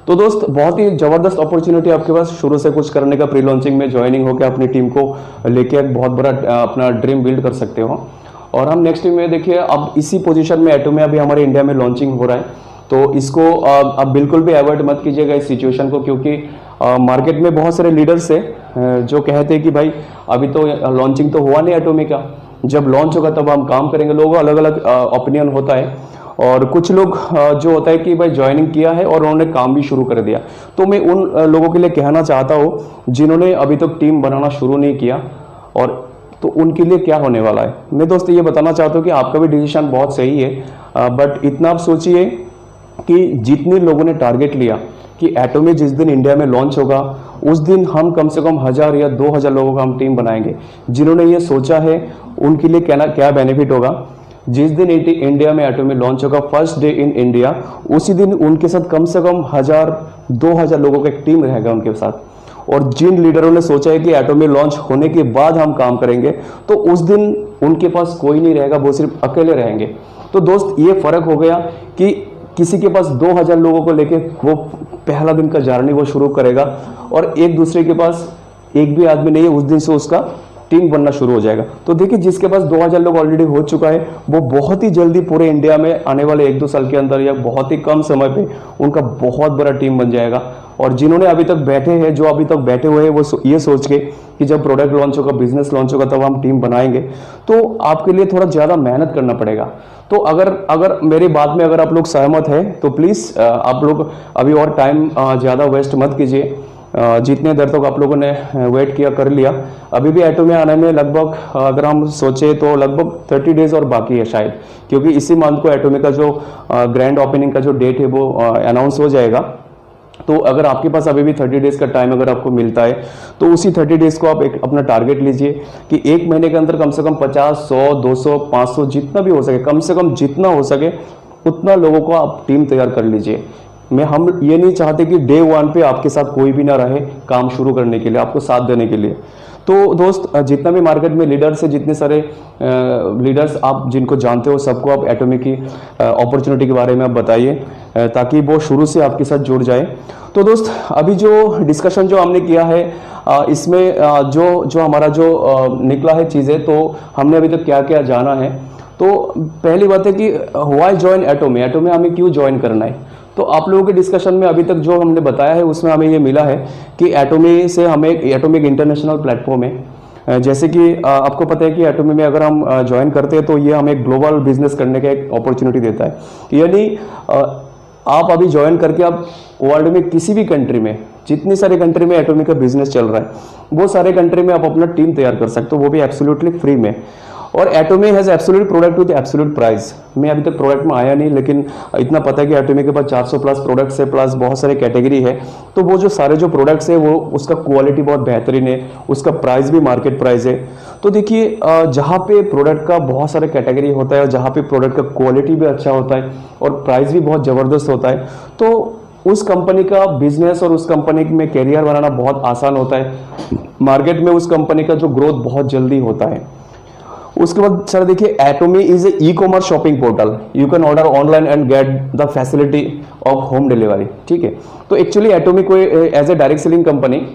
तो दोस्त बहुत ही ज़बरदस्त अपॉर्चुनिटी आपके पास शुरू से कुछ करने का, प्री लॉन्चिंग में ज्वाइनिंग होकर अपनी टीम को लेके एक बहुत बड़ा अपना ड्रीम बिल्ड कर सकते हो। और हम नेक्स्ट में देखिए, अब इसी पोजीशन में एटोमी अभी हमारे इंडिया में लॉन्चिंग हो रहा है, तो इसको अब बिल्कुल भी अवॉइड मत कीजिएगा इस सिचुएशन को, क्योंकि मार्केट में बहुत सारे लीडर्स हैं जो कहते हैं कि भाई अभी तो लॉन्चिंग तो हुआ नहीं एटोमी का, जब लॉन्च होगा तब हम काम करेंगे। लोगों का अलग अलग ओपिनियन होता है, और कुछ लोग जो होता है कि भाई ज्वाइनिंग किया है और उन्होंने काम भी शुरू कर दिया। तो मैं उन लोगों के लिए कहना चाहता हूँ जिन्होंने अभी तक टीम बनाना शुरू नहीं किया, और तो उनके लिए क्या होने वाला है। मैं दोस्तों ये बताना चाहता हूँ कि आपका भी डिसीजन बहुत सही है, बट इतना आप सोचिए कि जितने लोगों ने टारगेट लिया कि एटोमी जिस दिन इंडिया में लॉन्च होगा उस दिन हम कम से कम 1000 या 2000 लोगों का हम टीम बनाएंगे, जिन्होंने ये सोचा है उनके लिए क्या बेनिफिट होगा। जिस दिन इंडिया में एटोमी लॉन्च होगा, फर्स्ट डे इन इंडिया, उसी दिन उनके साथ कम से कम 1000-2000 लोगों का एक टीम रहेगा उनके साथ। और जिन लीडरों ने सोचा है कि एटोमी लॉन्च होने के बाद हम काम करेंगे, तो उस दिन उनके पास कोई नहीं रहेगा, वो सिर्फ अकेले रहेंगे। तो दोस्त ये फर्क हो गया कि किसी के पास 2000 लोगों को लेके वो पहला दिन का जर्नी वो शुरू करेगा, और एक दूसरे के पास एक भी आदमी नहीं है, उस दिन से उसका टीम बनना शुरू हो जाएगा। तो देखिए, जिसके पास 2000 लोग ऑलरेडी हो चुका है, वो बहुत ही जल्दी पूरे इंडिया में आने वाले 1-2 साल के अंदर या बहुत ही कम समय पे उनका बहुत बड़ा टीम बन जाएगा। और जिन्होंने अभी तक बैठे हैं, जो अभी तक बैठे हुए हैं, वो ये सोच के कि जब प्रोडक्ट लॉन्च होगा, बिजनेस लॉन्च होगा, तब हम टीम बनाएंगे, तो आपके लिए थोड़ा ज़्यादा मेहनत करना पड़ेगा। तो अगर मेरी बात में अगर आप लोग सहमत हैं, तो प्लीज़ आप लोग अभी और टाइम ज़्यादा वेस्ट मत कीजिए। जितने देर तक आप लोगों ने वेट किया कर लिया। अभी भी एटोमी आने में लगभग अगर हम सोचे तो लगभग 30 डेज और बाकी है शायद, क्योंकि इसी मंथ को एटोमी का जो ग्रैंड ओपनिंग का जो डेट है वो अनाउंस हो जाएगा। तो अगर आपके पास अभी भी 30 डेज का टाइम अगर आपको मिलता है, तो उसी 30 डेज को आप एक अपना टारगेट लीजिए कि एक महीने के अंदर कम से कम 50, 100, 200, 500 जितना भी हो सके, कम से कम जितना हो सके उतना लोगों को आप टीम तैयार कर लीजिए। हम ये नहीं चाहते कि डे 1 पे आपके साथ कोई भी ना रहे काम शुरू करने के लिए, आपको साथ देने के लिए। तो दोस्त, जितना भी मार्केट में लीडर्स है, जितने सारे लीडर्स आप जिनको जानते हो, सबको आप एटोमी की अपॉर्चुनिटी के बारे में आप बताइए, ताकि वो शुरू से आपके साथ जुड़ जाए। तो दोस्त, अभी जो डिस्कशन जो हमने किया है, इसमें जो हमारा जो निकला है चीज़ें, तो हमने अभी तक क्या क्या जाना है। तो पहली बात है कि व्हाई ज्वाइन एटोमी, एटोमी हमें क्यों ज्वाइन करना है। तो आप लोगों के डिस्कशन में अभी तक जो हमने बताया है उसमें हमें ये मिला है कि एटोमी से हमें, एटोमी एक इंटरनेशनल प्लेटफॉर्म है। जैसे कि आपको पता है कि एटोमी में अगर हम ज्वाइन करते हैं तो ये हमें ग्लोबल बिजनेस करने का एक अपॉर्चुनिटी देता है। यानी आप अभी ज्वाइन करके आप वर्ल्ड में किसी भी कंट्री में, जितनी सारी कंट्री में एटोमी का बिजनेस चल रहा है वो सारे कंट्री में आप अपना टीम तैयार कर सकते हो, वो भी एब्सोल्युटली फ्री में। और Atomy has absolute product with absolute price. मैं अभी तक प्रोडक्ट में आया नहीं, लेकिन इतना पता है कि एटोमी के पास 400 प्लस प्रोडक्ट्स है, प्लस बहुत सारे कैटेगरी है। तो वो जो सारे जो प्रोडक्ट्स है वो उसका क्वालिटी बहुत बेहतरीन है, उसका प्राइस भी मार्केट प्राइस है। तो देखिए जहाँ पे प्रोडक्ट का बहुत सारे कैटेगरी होता है और जहाँ पे प्रोडक्ट का क्वालिटी भी अच्छा होता है और प्राइस भी बहुत ज़बरदस्त होता है, तो उस कंपनी का बिजनेस और उस कंपनी में कैरियर बनाना बहुत आसान होता है। मार्केट में उस कंपनी का जो ग्रोथ बहुत जल्दी होता है। उसके बाद सर देखिए, Atomy is a e commerce shopping portal, you can order online and get the facility of home delivery. ठीक है, तो एक्चुअली एटोमी कोई as a direct selling company,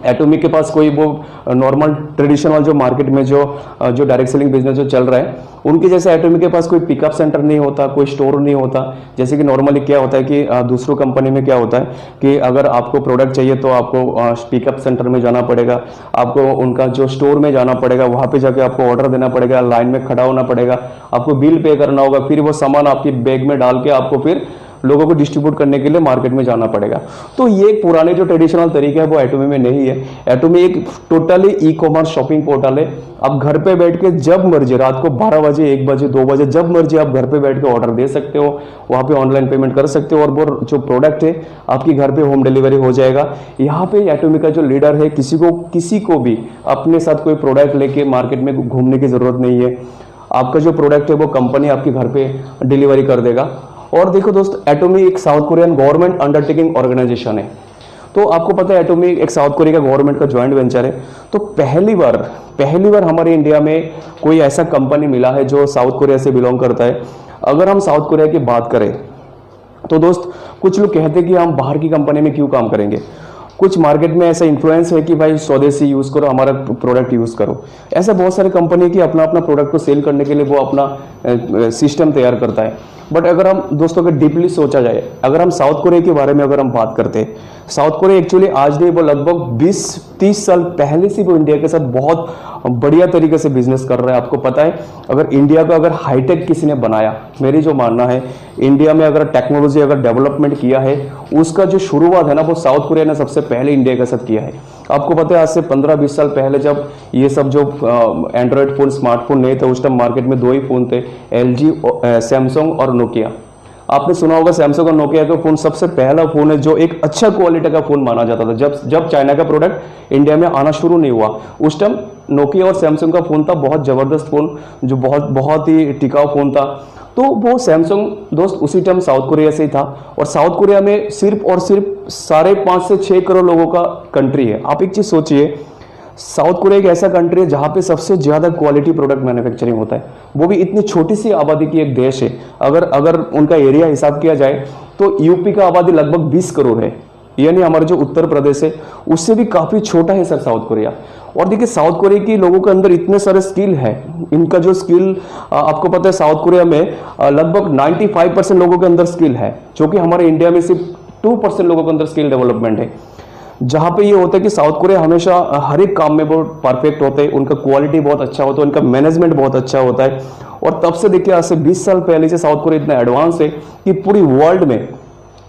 Atomy के पास कोई वो नॉर्मल ट्रेडिशनल जो मार्केट में जो डायरेक्ट सेलिंग बिजनेस जो चल रहा है उनके जैसे एटोमी के पास कोई पिकअप सेंटर नहीं होता, कोई स्टोर नहीं होता। जैसे कि नॉर्मली क्या होता है कि दूसरों कंपनी में क्या होता है कि अगर आपको प्रोडक्ट चाहिए तो आपको पिकअप सेंटर में जाना पड़ेगा, आपको उनका जो स्टोर में जाना पड़ेगा, वहाँ पे जाके आपको ऑर्डर देना पड़ेगा, लाइन में खड़ा होना पड़ेगा, आपको बिल पे करना होगा, फिर वो सामान आपकी बैग में डाल के आपको फिर लोगों को डिस्ट्रीब्यूट करने के लिए मार्केट में जाना पड़ेगा। तो ये पुराने जो ट्रेडिशनल तरीके है वो एटोमी में नहीं है। एटोमी एक टोटली ई कॉमर्स शॉपिंग पोर्टल है। आप घर पे बैठ के जब मर्जी, रात को 12 बजे, 1 बजे, 2 बजे, जब मर्जी आप घर पे बैठ के ऑर्डर दे सकते हो, वहाँ पे ऑनलाइन पेमेंट कर सकते हो और वो जो प्रोडक्ट है आपकी घर पे होम डिलीवरी हो जाएगा। यहाँ पे एटोमी का जो लीडर है, किसी को भी अपने साथ कोई प्रोडक्ट लेके मार्केट में घूमने की जरूरत नहीं है। आपका जो प्रोडक्ट है वो कंपनी आपके घर पे डिलीवरी कर देगा। और देखो दोस्त, एटोमी एक South Korean government undertaking organisation है। तो आपको पता है एटोमी एक साउथ कोरिया का गवर्नमेंट का ज्वाइंट वेंचर है। तो पहली बार हमारे इंडिया में कोई ऐसा कंपनी मिला है जो साउथ कोरिया से बिलोंग करता है। अगर हम साउथ कोरिया की बात करें तो दोस्त, कुछ लोग कहते हैं कि हम बाहर की कंपनी में क्यों काम करेंगे। कुछ मार्केट में ऐसा इन्फ्लुएंस है कि भाई स्वदेशी यूज करो, हमारा प्रोडक्ट यूज करो। ऐसा बहुत सारे कंपनी की अपना अपना प्रोडक्ट को सेल करने के लिए वो अपना सिस्टम तैयार करता है। बट अगर हम दोस्तों के डीपली सोचा जाए, अगर हम साउथ कोरिया के बारे में अगर हम बात करते हैं, साउथ कोरिया एक्चुअली आज नहीं, वो लगभग 20-30 साल पहले से वो इंडिया के साथ बहुत बढ़िया तरीके से बिजनेस कर रहा है। आपको पता है, अगर इंडिया का अगर हाईटेक किसी ने बनाया, मेरी जो मानना है, इंडिया में अगर टेक्नोलॉजी अगर डेवलपमेंट किया है, उसका जो शुरुआत है ना वो साउथ कोरिया ने सबसे पहले इंडिया के साथ किया है। आपको पता है आज से 15-20 साल पहले जब ये सब जो एंड्रॉयड फोन, स्मार्टफोन नहीं थे, उस टाइम मार्केट में 2 ही फोन थे, LG, सैमसंग और नोकिया। आपने सुना होगा सैमसंग और नोकिया का फोन सबसे पहला फोन है जो एक अच्छा क्वालिटी का फोन माना जाता था। जब चाइना का प्रोडक्ट इंडिया में आना शुरू नहीं हुआ, उस टाइम नोकिया और सैमसंग का फोन था, बहुत जबरदस्त फोन, जो बहुत ही टिकाऊ फोन था। तो वो सैमसंग दोस्त उसी टाइम साउथ कोरिया से ही था। और साउथ कोरिया में सिर्फ और सिर्फ 5.5 से 6 करोड़ लोगों का कंट्री है। आप एक चीज सोचिए, साउथ कोरिया एक ऐसा कंट्री है जहां पे सबसे ज्यादा क्वालिटी प्रोडक्ट मैन्युफैक्चरिंग होता है, वो भी इतनी छोटी सी आबादी की एक देश है। अगर उनका एरिया हिसाब किया जाए तो यूपी का आबादी लगभग 20 करोड़ है, यानी हमारे जो उत्तर प्रदेश है उससे भी काफी छोटा है सर साउथ कोरिया। और देखिए साउथ कोरिया के लोगों के अंदर इतने सारे स्किल है, इनका जो स्किल आपको पता है साउथ कोरिया में लगभग 95% लोगों के अंदर स्किल है, जो कि हमारे इंडिया में सिर्फ 2% लोगों के अंदर स्किल डेवलपमेंट है। जहां पे ये होता है कि साउथ कोरिया हमेशा हर एक काम में बहुत परफेक्ट होते हैं, उनका क्वालिटी बहुत अच्छा होता है, उनका मैनेजमेंट बहुत अच्छा होता है। और तब से देखिए आज से 20 साल पहले से साउथ कोरिया इतना एडवांस है कि पूरी वर्ल्ड में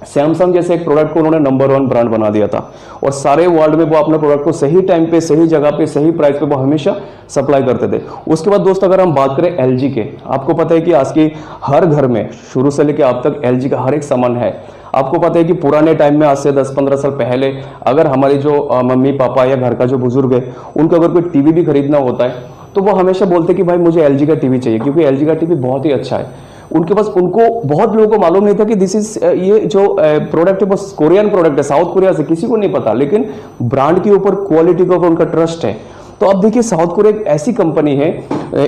सैमसंग जैसे एक प्रोडक्ट को उन्होंने नंबर 1 ब्रांड बना दिया था। और सारे वर्ल्ड में वो अपने प्रोडक्ट को सही टाइम पे, सही जगह पे, सही प्राइस पे वो हमेशा सप्लाई करते थे। उसके बाद दोस्त अगर हम बात करें LG के, आपको पता है कि आज की हर घर में शुरू से लेकर अब तक LG का हर एक सामान है। आपको पता है कि पुराने टाइम में आज से 10-15 साल पहले अगर हमारी जो मम्मी पापा या घर का जो बुजुर्ग है उनको अगर कोई टीवी भी खरीदना होता है तो वो हमेशा बोलते कि भाई मुझे LG का टीवी चाहिए, क्योंकि LG का टीवी बहुत ही अच्छा है। उनके पास, उनको बहुत लोगों को मालूम नहीं था कि दिस इज, ये जो प्रोडक्ट है वो कोरियन प्रोडक्ट है, साउथ कोरिया से, किसी को नहीं पता, लेकिन ब्रांड के ऊपर, क्वालिटी के ऊपर उनका ट्रस्ट है। तो अब देखिए साउथ कोरिया एक ऐसी कंपनी है,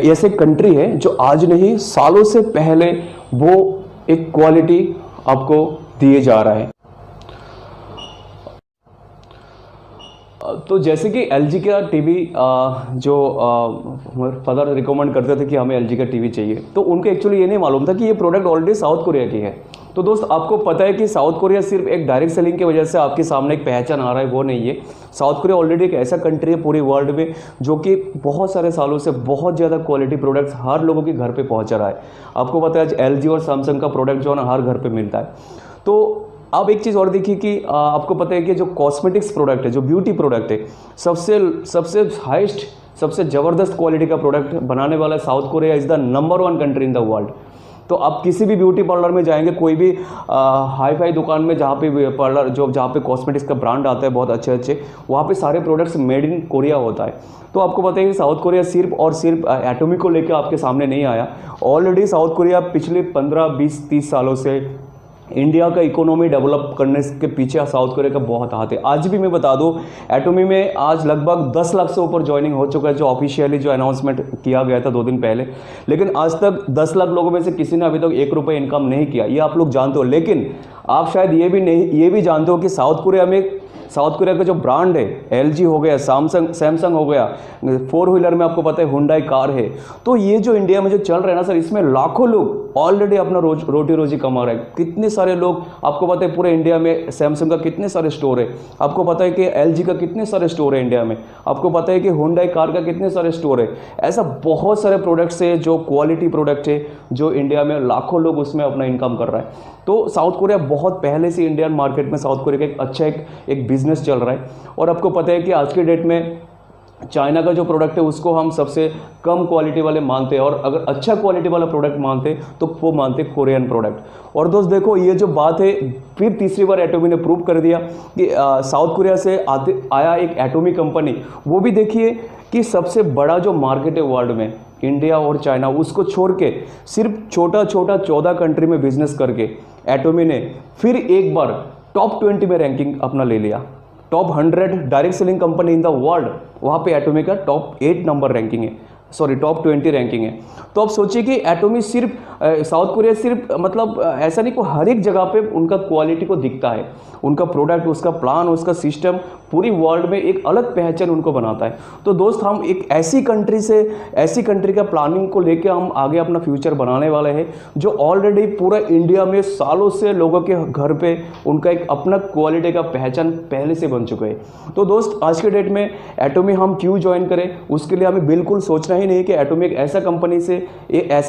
ऐसे कंट्री है जो आज नहीं सालों से पहले वो एक क्वालिटी आपको दिए जा रहा है। तो जैसे कि LG का टीवी जो फादर रिकमेंड करते थे कि हमें LG का टीवी चाहिए, तो उनको एक्चुअली ये नहीं मालूम था कि ये प्रोडक्ट ऑलरेडी साउथ कोरिया की है। तो दोस्त आपको पता है कि साउथ कोरिया सिर्फ एक डायरेक्ट सेलिंग की वजह से आपके सामने एक पहचान आ रहा है, वो नहीं है। साउथ कोरिया ऑलरेडी एक ऐसा कंट्री है पूरी वर्ल्ड में जो कि बहुत सारे सालों से बहुत ज़्यादा क्वालिटी प्रोडक्ट्स हर लोगों के घर पे पहुंचा रहा है। आपको पता है आज LG और सैमसंग का प्रोडक्ट जो है ना हर घर पे मिलता है। तो अब एक चीज़ और देखिए कि आपको पता है कि जो कॉस्मेटिक्स प्रोडक्ट है, जो ब्यूटी प्रोडक्ट है, सबसे हाईएस्ट, सबसे ज़बरदस्त क्वालिटी का प्रोडक्ट बनाने वाला south Korea is the number 1 country in the world. तो आप किसी भी ब्यूटी पार्लर में जाएंगे, कोई भी हाई फाई दुकान में जहाँ पे पार्लर जहाँ पे कॉस्मेटिक्स का ब्रांड आता है बहुत अच्छे अच्छे, वहाँ पे सारे प्रोडक्ट्स मेड इन कोरिया होता है। तो आपको पता है कि साउथ कोरिया सिर्फ और सिर्फ एटॉमिक को लेकर आपके सामने नहीं आया। ऑलरेडी साउथ कोरिया पिछले 15, 20, 30 सालों से इंडिया का इकोनॉमी डेवलप करने के पीछे साउथ कोरिया का बहुत हाथ है। आज भी मैं बता दूं, एटॉमी में आज लगभग 10 लाख से ऊपर ज्वाइनिंग हो चुका है, जो ऑफिशियली जो अनाउंसमेंट किया गया था 2 दिन पहले। लेकिन आज तक 10 लाख लोगों में से किसी ने अभी तक 1 रुपये इनकम नहीं किया, ये आप लोग जानते हो। लेकिन आप शायद ये भी जानते हो कि साउथ कोरिया का जो ब्रांड है, LG हो गया, सैमसंग हो गया, 4 व्हीलर में आपको पता है हुंडई कार है। तो ये जो इंडिया में जो चल रहा है ना सर, इसमें लाखों लोग ऑलरेडी अपना रोटी रोजी कमा रहे हैं। कितने सारे लोग, आपको पता है पूरे इंडिया में सैमसंग का कितने सारे स्टोर है, आपको पता है कि LG का कितने सारे स्टोर है इंडिया में, आपको पता है कि हुंडई कार का कितने सारे स्टोर है। ऐसा बहुत सारे प्रोडक्ट्स है जो क्वालिटी प्रोडक्ट है, जो इंडिया में लाखों लोग उसमें अपना इनकम कर रहा है। तो साउथ कोरिया बहुत पहले से इंडियन मार्केट में साउथ कोरिया का एक अच्छा एक बिजनेस चल रहा है। और आपको पता है कि आज के डेट में चाइना का जो प्रोडक्ट है उसको हम सबसे कम क्वालिटी वाले मानते हैं, और अगर अच्छा क्वालिटी वाला प्रोडक्ट मानते तो वो मानते कोरियन प्रोडक्ट। और दोस्त देखो, ये जो बात है फिर तीसरी बार एटॉमी ने प्रूव कर दिया कि साउथ कोरिया से आया एक एटॉमी कंपनी, वो भी देखिए कि सबसे बड़ा जो मार्केट है वर्ल्ड में, इंडिया और चाइना, उसको छोड़ के सिर्फ छोटा 14 कंट्री में बिजनेस करके एटॉमी ने फिर एक बार टॉप 20 में रैंकिंग अपना ले लिया। Top 100 direct selling company in the world, वहाँ पे एटॉमी का टॉप 8 नंबर रैंकिंग है, सॉरी टॉप 20 रैंकिंग है। तो आप सोचिए कि एटॉमी सिर्फ साउथ कोरिया सिर्फ मतलब ऐसा नहीं, को हर एक जगह पे उनका क्वालिटी को दिखता है, उनका प्रोडक्ट, उसका प्लान, उसका सिस्टम पूरी वर्ल्ड में एक अलग पहचान उनको बनाता है। तो दोस्त हम एक ऐसी कंट्री का प्लानिंग को लेकर हम आगे अपना फ्यूचर बनाने वाले हैं, जो ऑलरेडी पूरा इंडिया में सालों से लोगों के घर पे उनका एक अपना क्वालिटी का पहचान पहले से बन चुका है। तो दोस्त आज के डेट में एटॉमी हम क्यों ज्वाइन करें, उसके लिए हमें बिल्कुल सोचना ही नहीं कि एटॉमी एक ऐसा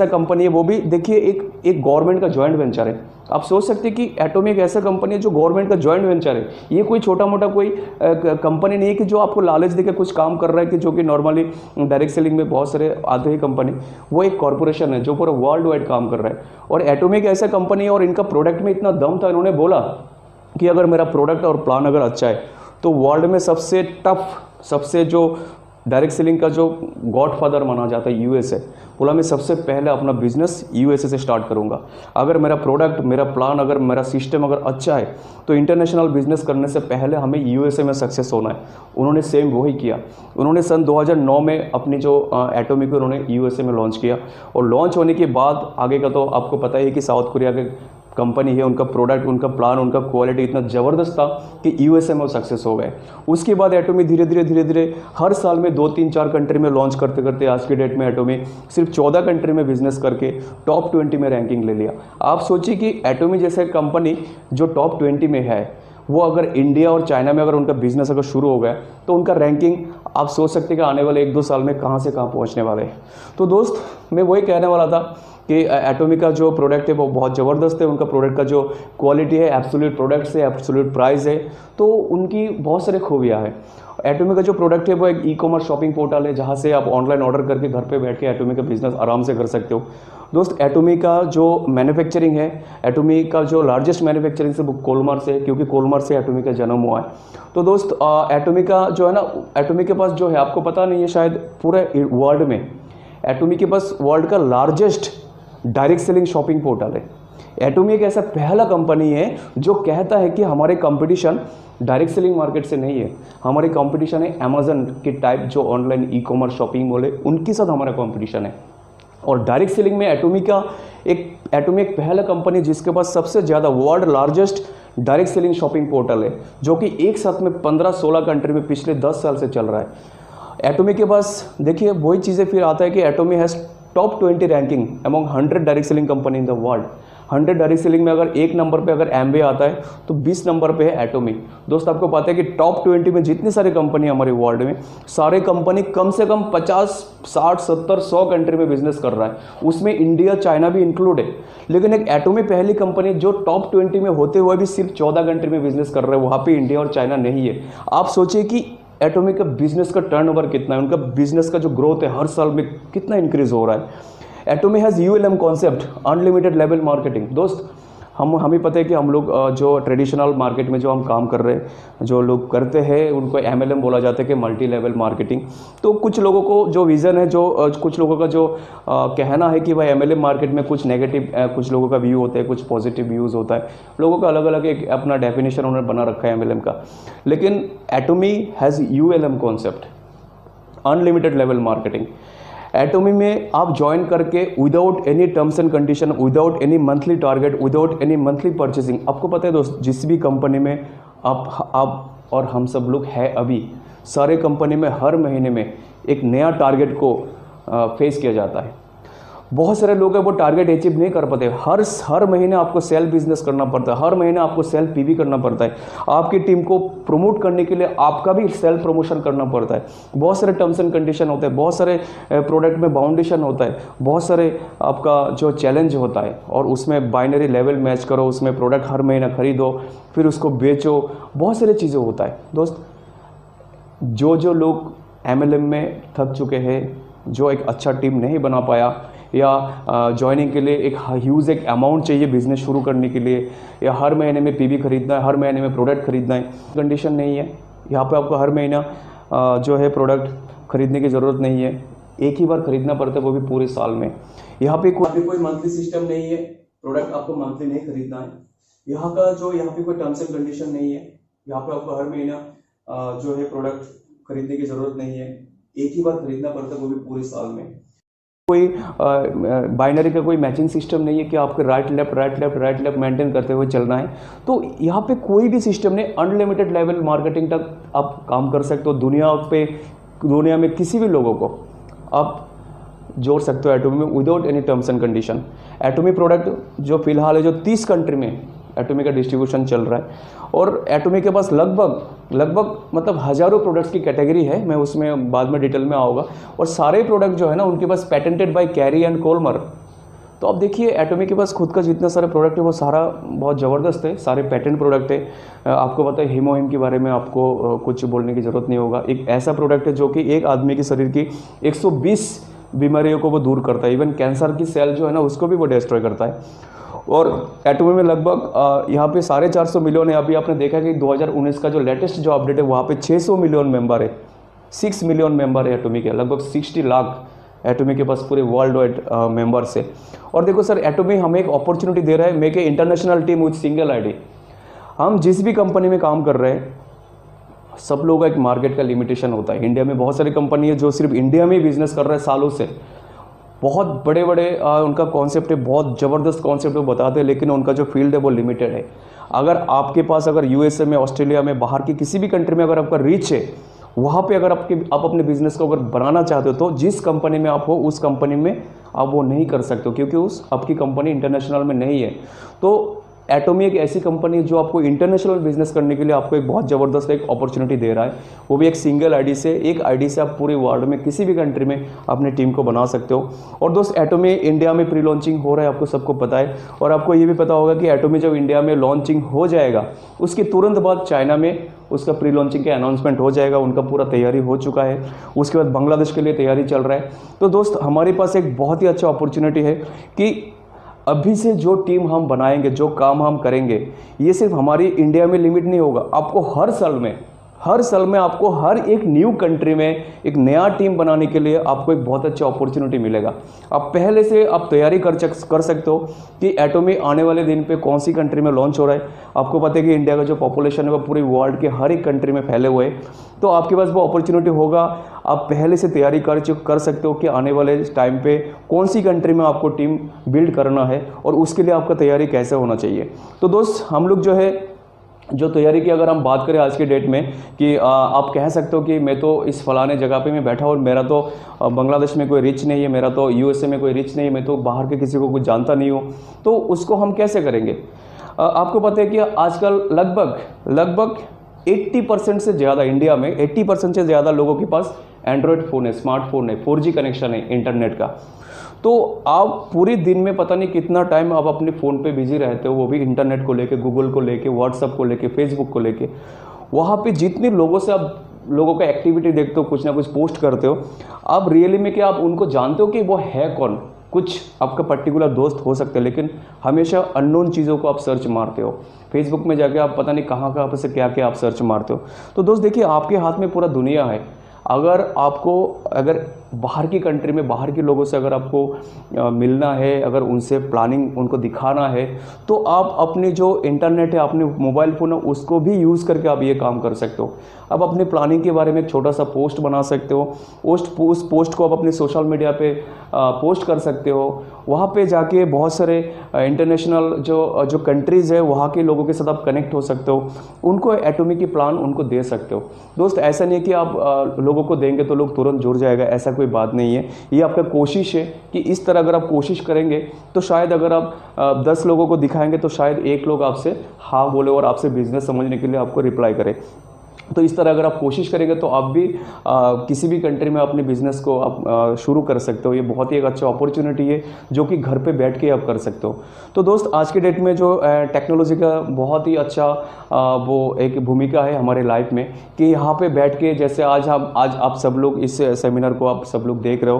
कंपनी है, वो भी देखिए एक गवर्नमेंट का ज्वाइंट वेंचर है। आप सोच सकते हैं कि एटॉमी एक ऐसा कंपनी है जो गवर्नमेंट का ज्वाइंट वेंचर है। ये कोई छोटा मोटा कोई कंपनी नहीं है कि जो आपको लालच देकर कुछ काम कर रहा है, कि जो कि नॉर्मली डायरेक्ट सेलिंग में बहुत सारे आते हैं कंपनी। वो एक कॉर्पोरेशन है जो पूरा वर्ल्ड वाइड काम कर रहा है। और एटॉमी एक ऐसा कंपनी है, और इनका प्रोडक्ट में इतना दम था, इन्होंने बोला कि अगर मेरा प्रोडक्ट और प्लान अगर अच्छा है तो वर्ल्ड में सबसे टफ, सबसे जो डायरेक्ट सेलिंग का जो गॉडफादर माना जाता है USA, बोला मैं सबसे पहले अपना बिजनेस USA से स्टार्ट करूंगा। अगर मेरा प्रोडक्ट, मेरा प्लान, अगर मेरा सिस्टम अगर अच्छा है तो इंटरनेशनल बिजनेस करने से पहले हमें USA में सक्सेस होना है। उन्होंने सेम वही किया। उन्होंने सन 2009 में अपनी जो एटॉमी को उन्होंने USA में लॉन्च किया, और लॉन्च होने के बाद आगे का तो आपको पता ही है कि साउथ कोरिया के कंपनी है, उनका प्रोडक्ट, उनका प्लान, उनका क्वालिटी इतना ज़बरदस्त था कि USA में वो सक्सेस हो गए। उसके बाद एटॉमी धीरे धीरे हर साल में 2, 3, 4 कंट्री में लॉन्च करते करते आज के डेट में एटॉमी सिर्फ 14 कंट्री में बिजनेस करके टॉप 20 में रैंकिंग ले लिया। आप सोचिए कि एटॉमी जैसे कंपनी जो टॉप 20 में है, वो अगर इंडिया और चाइना में अगर उनका बिजनेस अगर शुरू हो गया तो उनका रैंकिंग आप सोच सकते हैं कि आने वाले 1-2 साल में कहाँ से कहाँ पहुँचने वाले हैं। तो दोस्त मैं वही कहने वाला था कि एटॉमी का जो प्रोडक्ट है वो बहुत ज़बरदस्त है। उनका प्रोडक्ट का जो क्वालिटी है, एब्सोल्यूट प्रोडक्ट्स है, एब्सोल्यूट प्राइस है, तो उनकी बहुत सारे खूबियाँ हैं। एटॉमी का जो प्रोडक्ट है वो एक ई-कॉमर्स शॉपिंग पोर्टल है, जहाँ से आप ऑनलाइन ऑर्डर करके घर पे बैठ के एटॉमी का बिजनेस आराम से कर सकते हो। दोस्त एटॉमी का जो मैन्युफैक्चरिंग है, एटॉमी का जो लार्जेस्ट मैन्युफैक्चरिंग से वो कोलमार से, क्योंकि कोलमार से एटॉमी का जन्म हुआ है। तो दोस्त एटॉमी का जो है ना, एटॉमी के पास जो है, आपको पता नहीं है शायद, पूरे वर्ल्ड में एटॉमी के पास वर्ल्ड का largest direct selling shopping portal है। एटॉमी एक ऐसा पहला कंपनी है जो कहता है कि हमारे कंपटीशन डायरेक्ट सेलिंग मार्केट से नहीं है, हमारी कंपटीशन है अमेजन के टाइप जो ऑनलाइन ई-कॉमर्स शॉपिंग मॉल है, उनके साथ हमारा कंपटीशन है। और डायरेक्ट सेलिंग में एटॉमी एक पहला कंपनी जिसके पास सबसे ज़्यादा world largest direct selling shopping portal है, जो कि एक साथ में 15-16 कंट्री में पिछले 10 साल से चल रहा है। एटोमी के पास देखिए वही चीज़ें फिर आता है कि Atomy has top 20 ranking among 100 direct selling company in the world. 100 direct selling में अगर एक नंबर पे अगर एमवे आता है तो 20 नंबर पे है एटोमी। दोस्त आपको पता है कि टॉप 20 में जितनी सारी कंपनी हमारे वर्ल्ड में, सारे कंपनी कम से कम 50, 60, 70, 100 कंट्री में बिजनेस कर रहा है, उसमें इंडिया, चाइना भी इंक्लूड है। लेकिन एक एटोमी पहली कंपनी जो टॉप 20 में होते हुए भी सिर्फ 14 कंट्री में बिजनेस कर रहा है, वहाँ पर इंडिया और चाइना नहीं है। आप सोचिए कि एटोमी का बिजनेस का टर्नओवर कितना है, उनका बिजनेस का जो ग्रोथ है हर साल में कितना इंक्रीज हो रहा है। Atomy has ULM concept, unlimited level marketing. दोस्त हमें पता है कि हम लोग जो ट्रेडिशनल मार्केट में जो हम काम कर रहे हैं, जो लोग करते हैं उनको MLM बोला जाता है कि मल्टी लेवल मार्केटिंग। तो कुछ लोगों को जो विज़न है, जो कुछ लोगों का जो कहना है कि भाई MLM मार्केट में कुछ नेगेटिव, कुछ लोगों का व्यू होता है, कुछ पॉजिटिव व्यूज़ होता है, लोगों का अलग अलग एक अपना डेफिनेशन उन्होंने बना रखा है MLM का। लेकिन Atomy has ULM concept, unlimited level marketing. Atomy में आप ज्वाइन करके without any terms and condition, without any monthly target, without any monthly purchasing, आपको पता है दोस्त जिस भी कंपनी में आप और हम सब लोग हैं अभी, सारे कंपनी में हर महीने में एक नया टारगेट को फेस किया जाता है। बहुत सारे लोग हैं वो टारगेट अचीव नहीं कर पाते। हर महीने आपको सेल बिजनेस करना पड़ता है, हर महीने आपको सेल PV करना पड़ता है, आपकी टीम को प्रमोट करने के लिए आपका भी सेल प्रमोशन करना पड़ता है। बहुत सारे टर्म्स एंड कंडीशन होते हैं, बहुत सारे प्रोडक्ट में बाउंडेशन होता है, बहुत सारे आपका जो चैलेंज होता है, और उसमें बाइनरी लेवल मैच करो, उसमें प्रोडक्ट हर महीना खरीदो, फिर उसको बेचो, बहुत सारी चीज़ें होता है। दोस्त जो लोग MLM में थक चुके हैं, जो एक अच्छा टीम नहीं बना पाया, या ज्वाइनिंग के लिए एक ह्यूज एक अमाउंट चाहिए बिजनेस शुरू करने के लिए, या हर महीने में PV खरीदना है, हर महीने में प्रोडक्ट खरीदना है, कंडीशन नहीं है। यहाँ पे आपको हर महीना जो है प्रोडक्ट खरीदने की ज़रूरत नहीं है, एक ही बार खरीदना पड़ता है, वो भी पूरे साल में। यहाँ पे कोई मंथली सिस्टम नहीं है, प्रोडक्ट आपको मंथली नहीं खरीदना है। यहाँ पे कोई टर्म्स एंड कंडीशन नहीं है, यहाँ पे आपको हर महीना जो है प्रोडक्ट खरीदने की ज़रूरत नहीं है, एक ही बार खरीदना पड़ता है, वो भी पूरे साल में। कोई बाइनरी का कोई मैचिंग सिस्टम नहीं है कि आपको राइट लेफ्ट मेंटेन करते हुए चलना है। तो यहाँ पे कोई भी सिस्टम नहीं, अनलिमिटेड लेवल मार्केटिंग तक आप काम कर सकते हो। दुनिया में किसी भी लोगों को आप जोड़ सकते हो एटोमी में without any terms and condition. Atomy product जो फिलहाल है, जो 30 कंट्री में एटोमी का डिस्ट्रीब्यूशन चल रहा है, और एटोमी के पास लगभग मतलब हज़ारों प्रोडक्ट्स की कैटेगरी है, मैं उसमें बाद में डिटेल में आऊँगा। और सारे प्रोडक्ट जो है ना उनके पास पेटेंटेड बाय कैरी एंड कोलमर। तो आप देखिए एटोमी के पास खुद का जितना सारे प्रोडक्ट है वो सारा बहुत ज़बरदस्त है, सारे पेटेंट प्रोडक्ट है। आपको पता है हीमोहिम के बारे में आपको कुछ बोलने की ज़रूरत नहीं होगा। एक ऐसा प्रोडक्ट है जो कि एक आदमी के शरीर की 120 बीमारियों को वो दूर करता है, इवन कैंसर की सेल जो है ना उसको भी वो डिस्ट्रॉय करता है। और एटोमी में लगभग यहाँ पे 450 मिलियन है। अभी आपने देखा कि 2019 का जो लेटेस्ट जो अपडेट है वहाँ पे 600 मिलियन मेंबर है, 6 मिलियन मेंबर है एटोमी के, लगभग 60 लाख एटोमी के पास पूरे वर्ल्ड वाइड मेंबर्स है। और देखो सर, एटोमी हमें एक अपॉर्चुनिटी दे रहा है, make a international team with single ID। हम जिस भी कंपनी में काम कर रहे हैं, सब लोगों का एक मार्केट का लिमिटेशन होता है। इंडिया में बहुत सारी कंपनी है जो सिर्फ इंडिया में ही बिजनेस कर रहे हैं सालों से, बहुत बड़े उनका कॉन्सेप्ट है, बहुत ज़बरदस्त कॉन्सेप्ट वो बताते हैं, लेकिन उनका जो फील्ड है वो लिमिटेड है। अगर आपके पास अगर USA में, ऑस्ट्रेलिया में, बाहर की किसी भी कंट्री में अगर आपका रीच है, वहाँ पे अगर आप अपने बिजनेस को अगर बनाना चाहते हो, तो जिस कंपनी में आप हो उस कंपनी में आप वो नहीं कर सकते हो, क्योंकि आपकी कंपनी इंटरनेशनल में नहीं है। तो एटोमी एक ऐसी कंपनी जो आपको इंटरनेशनल बिजनेस करने के लिए आपको एक बहुत ज़बरदस्त एक अपॉर्चुनिटी दे रहा है, वो भी एक सिंगल ID से। एक ID से आप पूरे वर्ल्ड में किसी भी कंट्री में अपनी टीम को बना सकते हो। और दोस्त एटोमी इंडिया में प्री लॉन्चिंग हो रहा है, आपको सबको पता है। और आपको ये भी पता होगा कि एटोमी जब इंडिया में लॉन्चिंग हो जाएगा, उसके तुरंत बाद चाइना में उसका प्री लॉन्चिंग का अनाउंसमेंट हो जाएगा, उनका पूरा तैयारी हो चुका है। उसके बाद बांग्लादेश के लिए तैयारी चल रहा है। तो दोस्त हमारे पास एक बहुत ही अच्छा अपॉर्चुनिटी है कि अभी से जो टीम हम बनाएंगे, जो काम हम करेंगे, ये सिर्फ हमारी इंडिया में लिमिट नहीं होगा। आपको हर साल में आपको हर एक न्यू कंट्री में एक नया टीम बनाने के लिए आपको एक बहुत अच्छा अपॉर्चुनिटी मिलेगा। आप पहले से आप तैयारी कर सकते हो कि एटोमी आने वाले दिन पे कौन सी कंट्री में लॉन्च हो रहा है। आपको पता है कि इंडिया का जो पॉपुलेशन है वो पूरे वर्ल्ड के हर एक कंट्री में फैले हुए हैं, तो आपके पास वो अपॉर्चुनिटी होगा। आप पहले से तैयारी कर सकते हो कि आने वाले टाइम पे कौन सी कंट्री में आपको टीम बिल्ड करना है और उसके लिए आपका तैयारी कैसे होना चाहिए। तो दोस्त हम लोग जो है जो तैयारी की अगर हम बात करें आज के डेट में कि आप कह सकते हो कि मैं तो इस फलाने जगह पे मैं बैठा और मेरा तो बांग्लादेश में कोई रिच नहीं है, मेरा तो यूएसए में कोई रिच नहीं है, मैं तो बाहर के किसी को कुछ जानता नहीं हूँ, तो उसको हम कैसे करेंगे? आपको पता है कि आजकल लगभग लगभग 80% से ज़्यादा इंडिया में 80% से ज़्यादा लोगों के पास एंड्रॉयड फ़ोन है, स्मार्टफोन है, 4G कनेक्शन है इंटरनेट का। तो आप पूरे दिन में पता नहीं कितना टाइम आप अपने फ़ोन पे बिजी रहते हो, वो भी इंटरनेट को लेके, गूगल को लेके, व्हाट्सअप को लेके, फेसबुक को लेके। वहाँ पे जितने लोगों से आप लोगों का एक्टिविटी देखते हो, कुछ ना कुछ पोस्ट करते हो, आप रियली में क्या आप उनको जानते हो कि वो है कौन? कुछ आपका पर्टिकुलर दोस्त हो सकते हैं, लेकिन हमेशा अननोन चीज़ों को आप सर्च मारते हो। फेसबुक में जाके आप पता नहीं कहाँ कहाँ से क्या क्या आप सर्च मारते हो। तो दोस्त देखिए, आपके हाथ में पूरा दुनिया है। अगर बाहर की कंट्री में बाहर के लोगों से अगर आपको मिलना है, अगर उनसे प्लानिंग उनको दिखाना है, तो आप अपने जो इंटरनेट है, अपने मोबाइल फ़ोन है, उसको भी यूज़ करके आप ये काम कर सकते हो। आप अपने प्लानिंग के बारे में एक छोटा सा पोस्ट बना सकते हो। उस पोस्ट को आप अपने सोशल मीडिया पे पोस्ट कर सकते हो। वहाँ पे जाके बहुत सारे इंटरनेशनल जो कंट्रीज़ है, वहाँ के लोगों के साथ आप कनेक्ट हो सकते हो, उनको एटॉमिक की प्लान उनको दे सकते हो। दोस्त, ऐसा नहीं है कि आप लोगों को देंगे तो लोग तुरंत जुड़ जाएगा, ऐसा कोई बात नहीं है। ये आपका कोशिश है कि इस तरह अगर आप कोशिश करेंगे तो शायद अगर आप 10 लोगों को दिखाएंगे तो शायद एक लोग आपसे हाँ बोले और आपसे बिजनेस समझने के लिए आपको रिप्लाई करे। तो इस तरह अगर आप कोशिश करेंगे तो आप भी किसी भी कंट्री में अपने बिजनेस को आप शुरू कर सकते हो। ये बहुत ही एक अच्छा अपॉर्चुनिटी है जो कि घर पे बैठ के आप कर सकते हो। तो दोस्त, आज के डेट में जो टेक्नोलॉजी का बहुत ही अच्छा वो एक भूमिका है हमारे लाइफ में, कि यहाँ पे बैठ के, जैसे आज आप सब लोग इस सेमिनार को आप सब लोग देख रहे हो,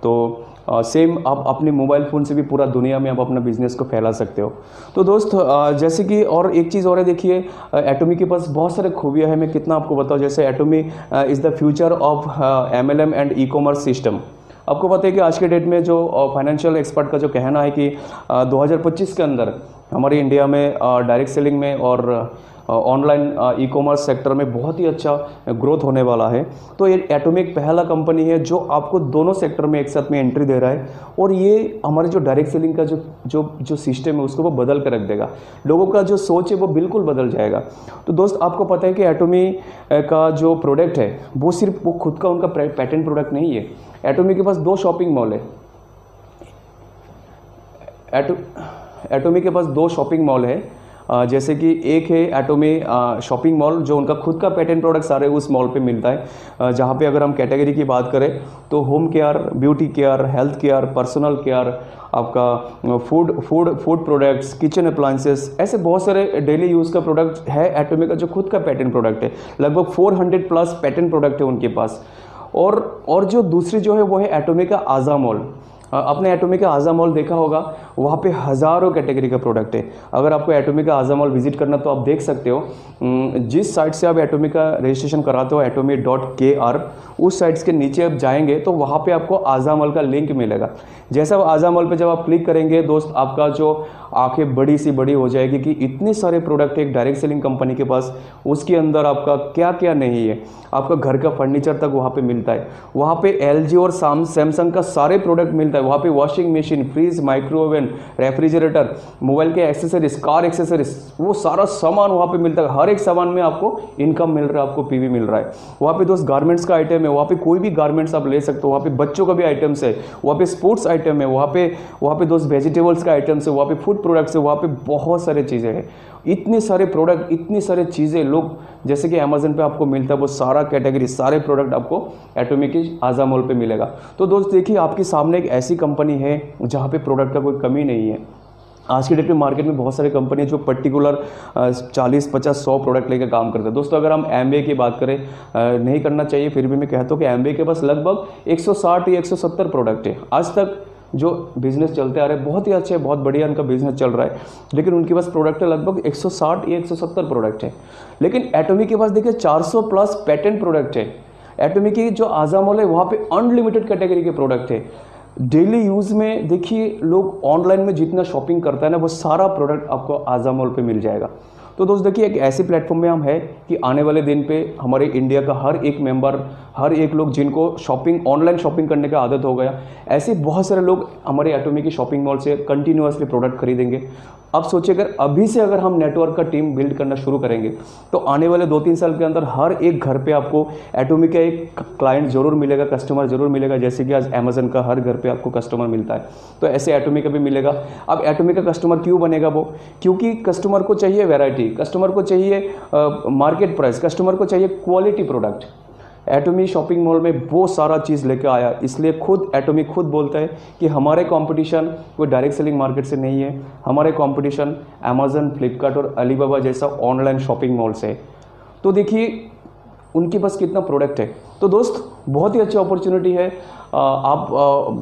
तो सेम आप अपने मोबाइल फ़ोन से भी पूरा दुनिया में आप अपना बिजनेस को फैला सकते हो। तो दोस्त, जैसे कि और एक चीज़ और है, देखिए एटॉमी के पास बहुत सारे खूबियाँ हैं। मैं कितना आपको बताऊँ, जैसे Atomy is the future of MLM and e commerce system. आपको पता है कि आज के डेट में जो फाइनेंशियल एक्सपर्ट का जो कहना है कि 2025 के अंदर हमारे इंडिया में डायरेक्ट सेलिंग में और ऑनलाइन ई-कॉमर्स सेक्टर में बहुत ही अच्छा ग्रोथ होने वाला है। तो ये एटॉमिक पहला कंपनी है जो आपको दोनों सेक्टर में एक साथ में एंट्री दे रहा है, और ये हमारे जो डायरेक्ट सेलिंग का जो सिस्टम है उसको वो बदल कर रख देगा। लोगों का जो सोच है वो बिल्कुल बदल जाएगा। तो दोस्त, आपको पता है कि एटॉमी का जो प्रोडक्ट है वो सिर्फ वो खुद का उनका पैटेंट प्रोडक्ट नहीं है। एटॉमी के पास 2 शॉपिंग मॉल है। एटॉमी के पास 2 शॉपिंग मॉल है। जैसे कि एक है एटॉमी शॉपिंग मॉल, जो उनका खुद का पेटेंट प्रोडक्ट सारे उस मॉल पे मिलता है। जहाँ पे अगर हम कैटेगरी की बात करें तो home care, beauty care, health care, personal care, आपका फूड प्रोडक्ट्स, किचन अप्लायंसेस, ऐसे बहुत सारे डेली यूज़ का प्रोडक्ट है एटॉमी का जो खुद का पेटेंट प्रोडक्ट है। लगभग 400 प्लस पेटेंट प्रोडक्ट है उनके पास। और जो दूसरी जो है वो है एटॉमी का आज़ा मॉल। आपने एटॉमी का आज़ा मॉल देखा होगा, वहाँ पे हज़ारों कैटेगरी का प्रोडक्ट है। अगर आपको एटॉमी का आज़ा मॉल विजिट करना तो आप देख सकते हो, जिस साइट से आप एटॉमी का रजिस्ट्रेशन कराते हो atomy.kr, उस साइट्स के नीचे आप जाएंगे तो वहाँ पे आपको आज़ा मॉल का लिंक मिलेगा। जैसा आज़ा मॉल पे जब आप क्लिक करेंगे दोस्त, आपका जो आंखें बड़ी सी बड़ी हो जाएगी कि इतने सारे प्रोडक्ट है एक डायरेक्ट सेलिंग कंपनी के पास, उसके अंदर आपका क्या क्या नहीं है। आपका घर का फर्नीचर तक वहाँ पे मिलता है। वहाँ पे LG और सैमसंग का सारे प्रोडक्ट मिलता है। वहाँ पे washing machine, fridge, microwave, refrigerator, mobile के एक्सेसरीज, कार एक्सेसरीज, वो सारा सामान वहाँ पे मिलता है। हर एक सामान में आपको इनकम मिल रहा है, आपको PV मिल रहा है। वहाँ पे दोस्त गारमेंट्स का आइटम है, वहाँ पे कोई भी गारमेंट्स आप ले सकते हो। वहाँ पे बच्चों का भी आइटम्स है, वहाँ पे स्पोर्ट्स आइटम है, वहाँ पे दोस्त वेजिटेबल्स का आइटम्स है, वहाँ पे फूड प्रोडक्ट्स है, वहाँ पे बहुत सारे चीज़ें हैं। इतने सारे प्रोडक्ट, इतनी सारी चीज़ें लोग, जैसे कि अमेजन पे आपको मिलता है वो सारा कैटेगरी, सारे प्रोडक्ट आपको एटॉमी की आज़ा मॉल पे मिलेगा। तो दोस्त देखिए, आपके सामने एक ऐसी कंपनी है जहाँ पे प्रोडक्ट का कोई कमी नहीं है। आज के डेट में मार्केट में बहुत सारी कंपनी जो पर्टिकुलर 40, 50, 100 प्रोडक्ट लेकर काम करते हैं। दोस्तों, अगर हम एमबीए की बात करें, नहीं करना चाहिए, फिर भी मैं कहता हूँ कि एमबीए के पास लगभग 160 या 170 प्रोडक्ट है। आज तक जो बिजनेस चलते आ रहे हैं बहुत ही अच्छे, बहुत बढ़िया उनका बिजनेस चल रहा है, लेकिन उनके पास प्रोडक्ट है लगभग 160 या 170 प्रोडक्ट है। लेकिन एटॉमी के पास देखिए 400 प्लस पेटेंट प्रोडक्ट है। एटॉमी की जो आज़ा मॉल है वहाँ पे अनलिमिटेड कैटेगरी के प्रोडक्ट है। डेली यूज़ में देखिए, लोग ऑनलाइन में जितना शॉपिंग करता है ना, वो सारा प्रोडक्ट आपको आज़ा मॉल पे मिल जाएगा। तो दोस्त देखिए, एक ऐसे प्लेटफॉर्म में हम है कि आने वाले दिन पे हमारे इंडिया का हर एक मेंबर, हर एक लोग जिनको शॉपिंग ऑनलाइन शॉपिंग करने का आदत हो गया, ऐसे बहुत सारे लोग हमारे एटॉमी की शॉपिंग मॉल से कंटिन्यूअसली प्रोडक्ट खरीदेंगे। अब सोचिए अगर अभी से अगर हम नेटवर्क का टीम बिल्ड करना शुरू करेंगे तो आने वाले 2-3 साल के अंदर हर एक घर पे आपको एटॉमी का एक क्लाइंट जरूर मिलेगा, कस्टमर जरूर मिलेगा। जैसे कि आज अमेजन का हर घर पे आपको कस्टमर मिलता है, तो ऐसे एटॉमी का भी मिलेगा। अब एटॉमी का कस्टमर क्यों बनेगा वो? क्योंकि कस्टमर को चाहिए वैरायटी, कस्टमर को चाहिए मार्केट प्राइस, कस्टमर को चाहिए क्वालिटी प्रोडक्ट। एटॉमी शॉपिंग मॉल में वो सारा चीज़ लेकर आया, इसलिए खुद एटॉमी खुद बोलता है कि हमारे कंपटीशन कोई डायरेक्ट सेलिंग मार्केट से नहीं है, हमारे कंपटीशन अमेजन, फ्लिपकार्ट और अलीबाबा जैसा ऑनलाइन शॉपिंग मॉल से है। तो देखिए उनके पास कितना प्रोडक्ट है। तो दोस्त बहुत ही अच्छी अपॉर्चुनिटी है। आप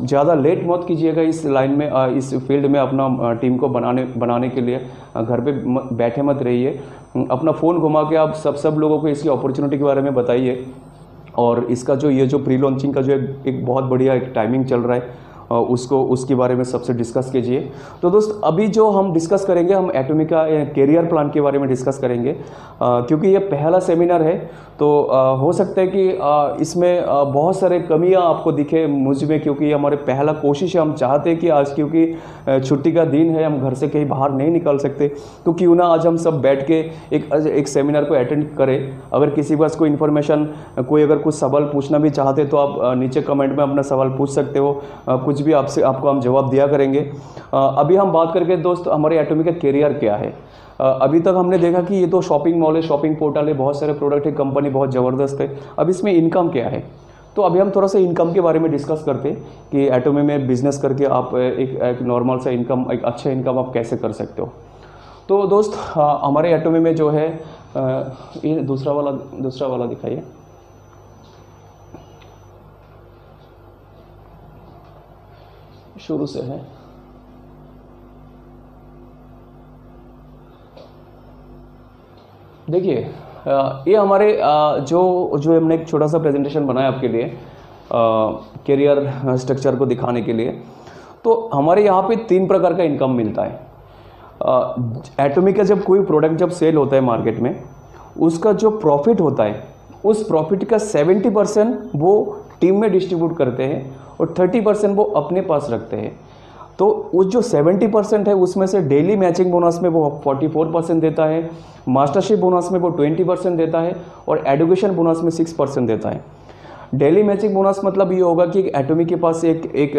ज़्यादा लेट मत कीजिएगा इस लाइन में, इस फील्ड में अपना टीम को बनाने के लिए। घर पे बैठे मत रहिए, अपना फ़ोन घुमा के आप सब लोगों को इसकी अपॉर्चुनिटी के बारे में बताइए। और इसका जो ये जो प्री लॉन्चिंग का जो एक बहुत बढ़िया एक टाइमिंग चल रहा है, उसके बारे में सबसे डिस्कस कीजिए। तो दोस्त अभी जो हम डिस्कस करेंगे, हम एटॉमी का कैरियर प्लान के बारे में डिस्कस करेंगे, क्योंकि ये पहला सेमिनार है। तो हो सकता है कि इसमें बहुत सारे कमियां आपको दिखे मुझ में, क्योंकि ये हमारे पहला कोशिश है। हम चाहते हैं कि आज क्योंकि छुट्टी का दिन है, हम घर से कहीं बाहर नहीं निकल सकते, तो क्यों ना आज हम सब बैठ के एक सेमिनार को अटेंड करें। अगर किसी के पास कोई इन्फॉर्मेशन, कोई अगर कुछ सवाल पूछना भी चाहते तो आप नीचे कमेंट में अपना सवाल पूछ सकते हो, कुछ भी आपको हम जवाब दिया करेंगे। अभी हम बात करके दोस्त हमारे एटॉमी का कैरियर क्या है। अभी तक हमने देखा कि ये तो शॉपिंग मॉल है, शॉपिंग पोर्टल है, बहुत सारे प्रोडक्ट है, कंपनी बहुत ज़बरदस्त है। अब इसमें इनकम क्या है, तो अभी हम थोड़ा सा इनकम के बारे में डिस्कस करते हैं कि एटॉमी में बिजनेस करके आप एक नॉर्मल सा इनकम, एक अच्छा इनकम आप कैसे कर सकते हो। तो दोस्त हमारे एटॉमी में जो है, ये दूसरा वाला दिखाइए। शुरू से है, देखिए ये हमारे जो हमने एक छोटा सा प्रेजेंटेशन बनाया आपके लिए कैरियर स्ट्रक्चर को दिखाने के लिए। तो हमारे यहाँ पे 3 प्रकार का इनकम मिलता है। एटॉमी का जब कोई प्रोडक्ट जब सेल होता है मार्केट में, उसका जो प्रॉफिट होता है, उस प्रॉफिट का 70% वो टीम में डिस्ट्रीब्यूट करते हैं और 30% वो अपने पास रखते हैं। तो वो जो 70% है उसमें से डेली मैचिंग बोनस में वो 44% देता है, मास्टरशिप बोनस में वो 20% देता है और एडुकेशन बोनस में 6% देता है। डेली मैचिंग बोनस मतलब ये होगा कि एटॉमी के पास एक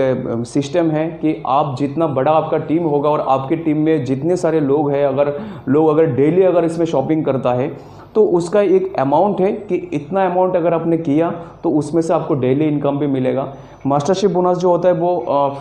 सिस्टम है कि आप जितना बड़ा आपका टीम होगा और आपके टीम में जितने सारे लोग हैं, अगर डेली अगर इसमें शॉपिंग करता है तो उसका एक अमाउंट है कि इतना अमाउंट अगर आपने किया तो उसमें से आपको डेली इनकम भी मिलेगा। मास्टरशिप बोनस जो होता है वो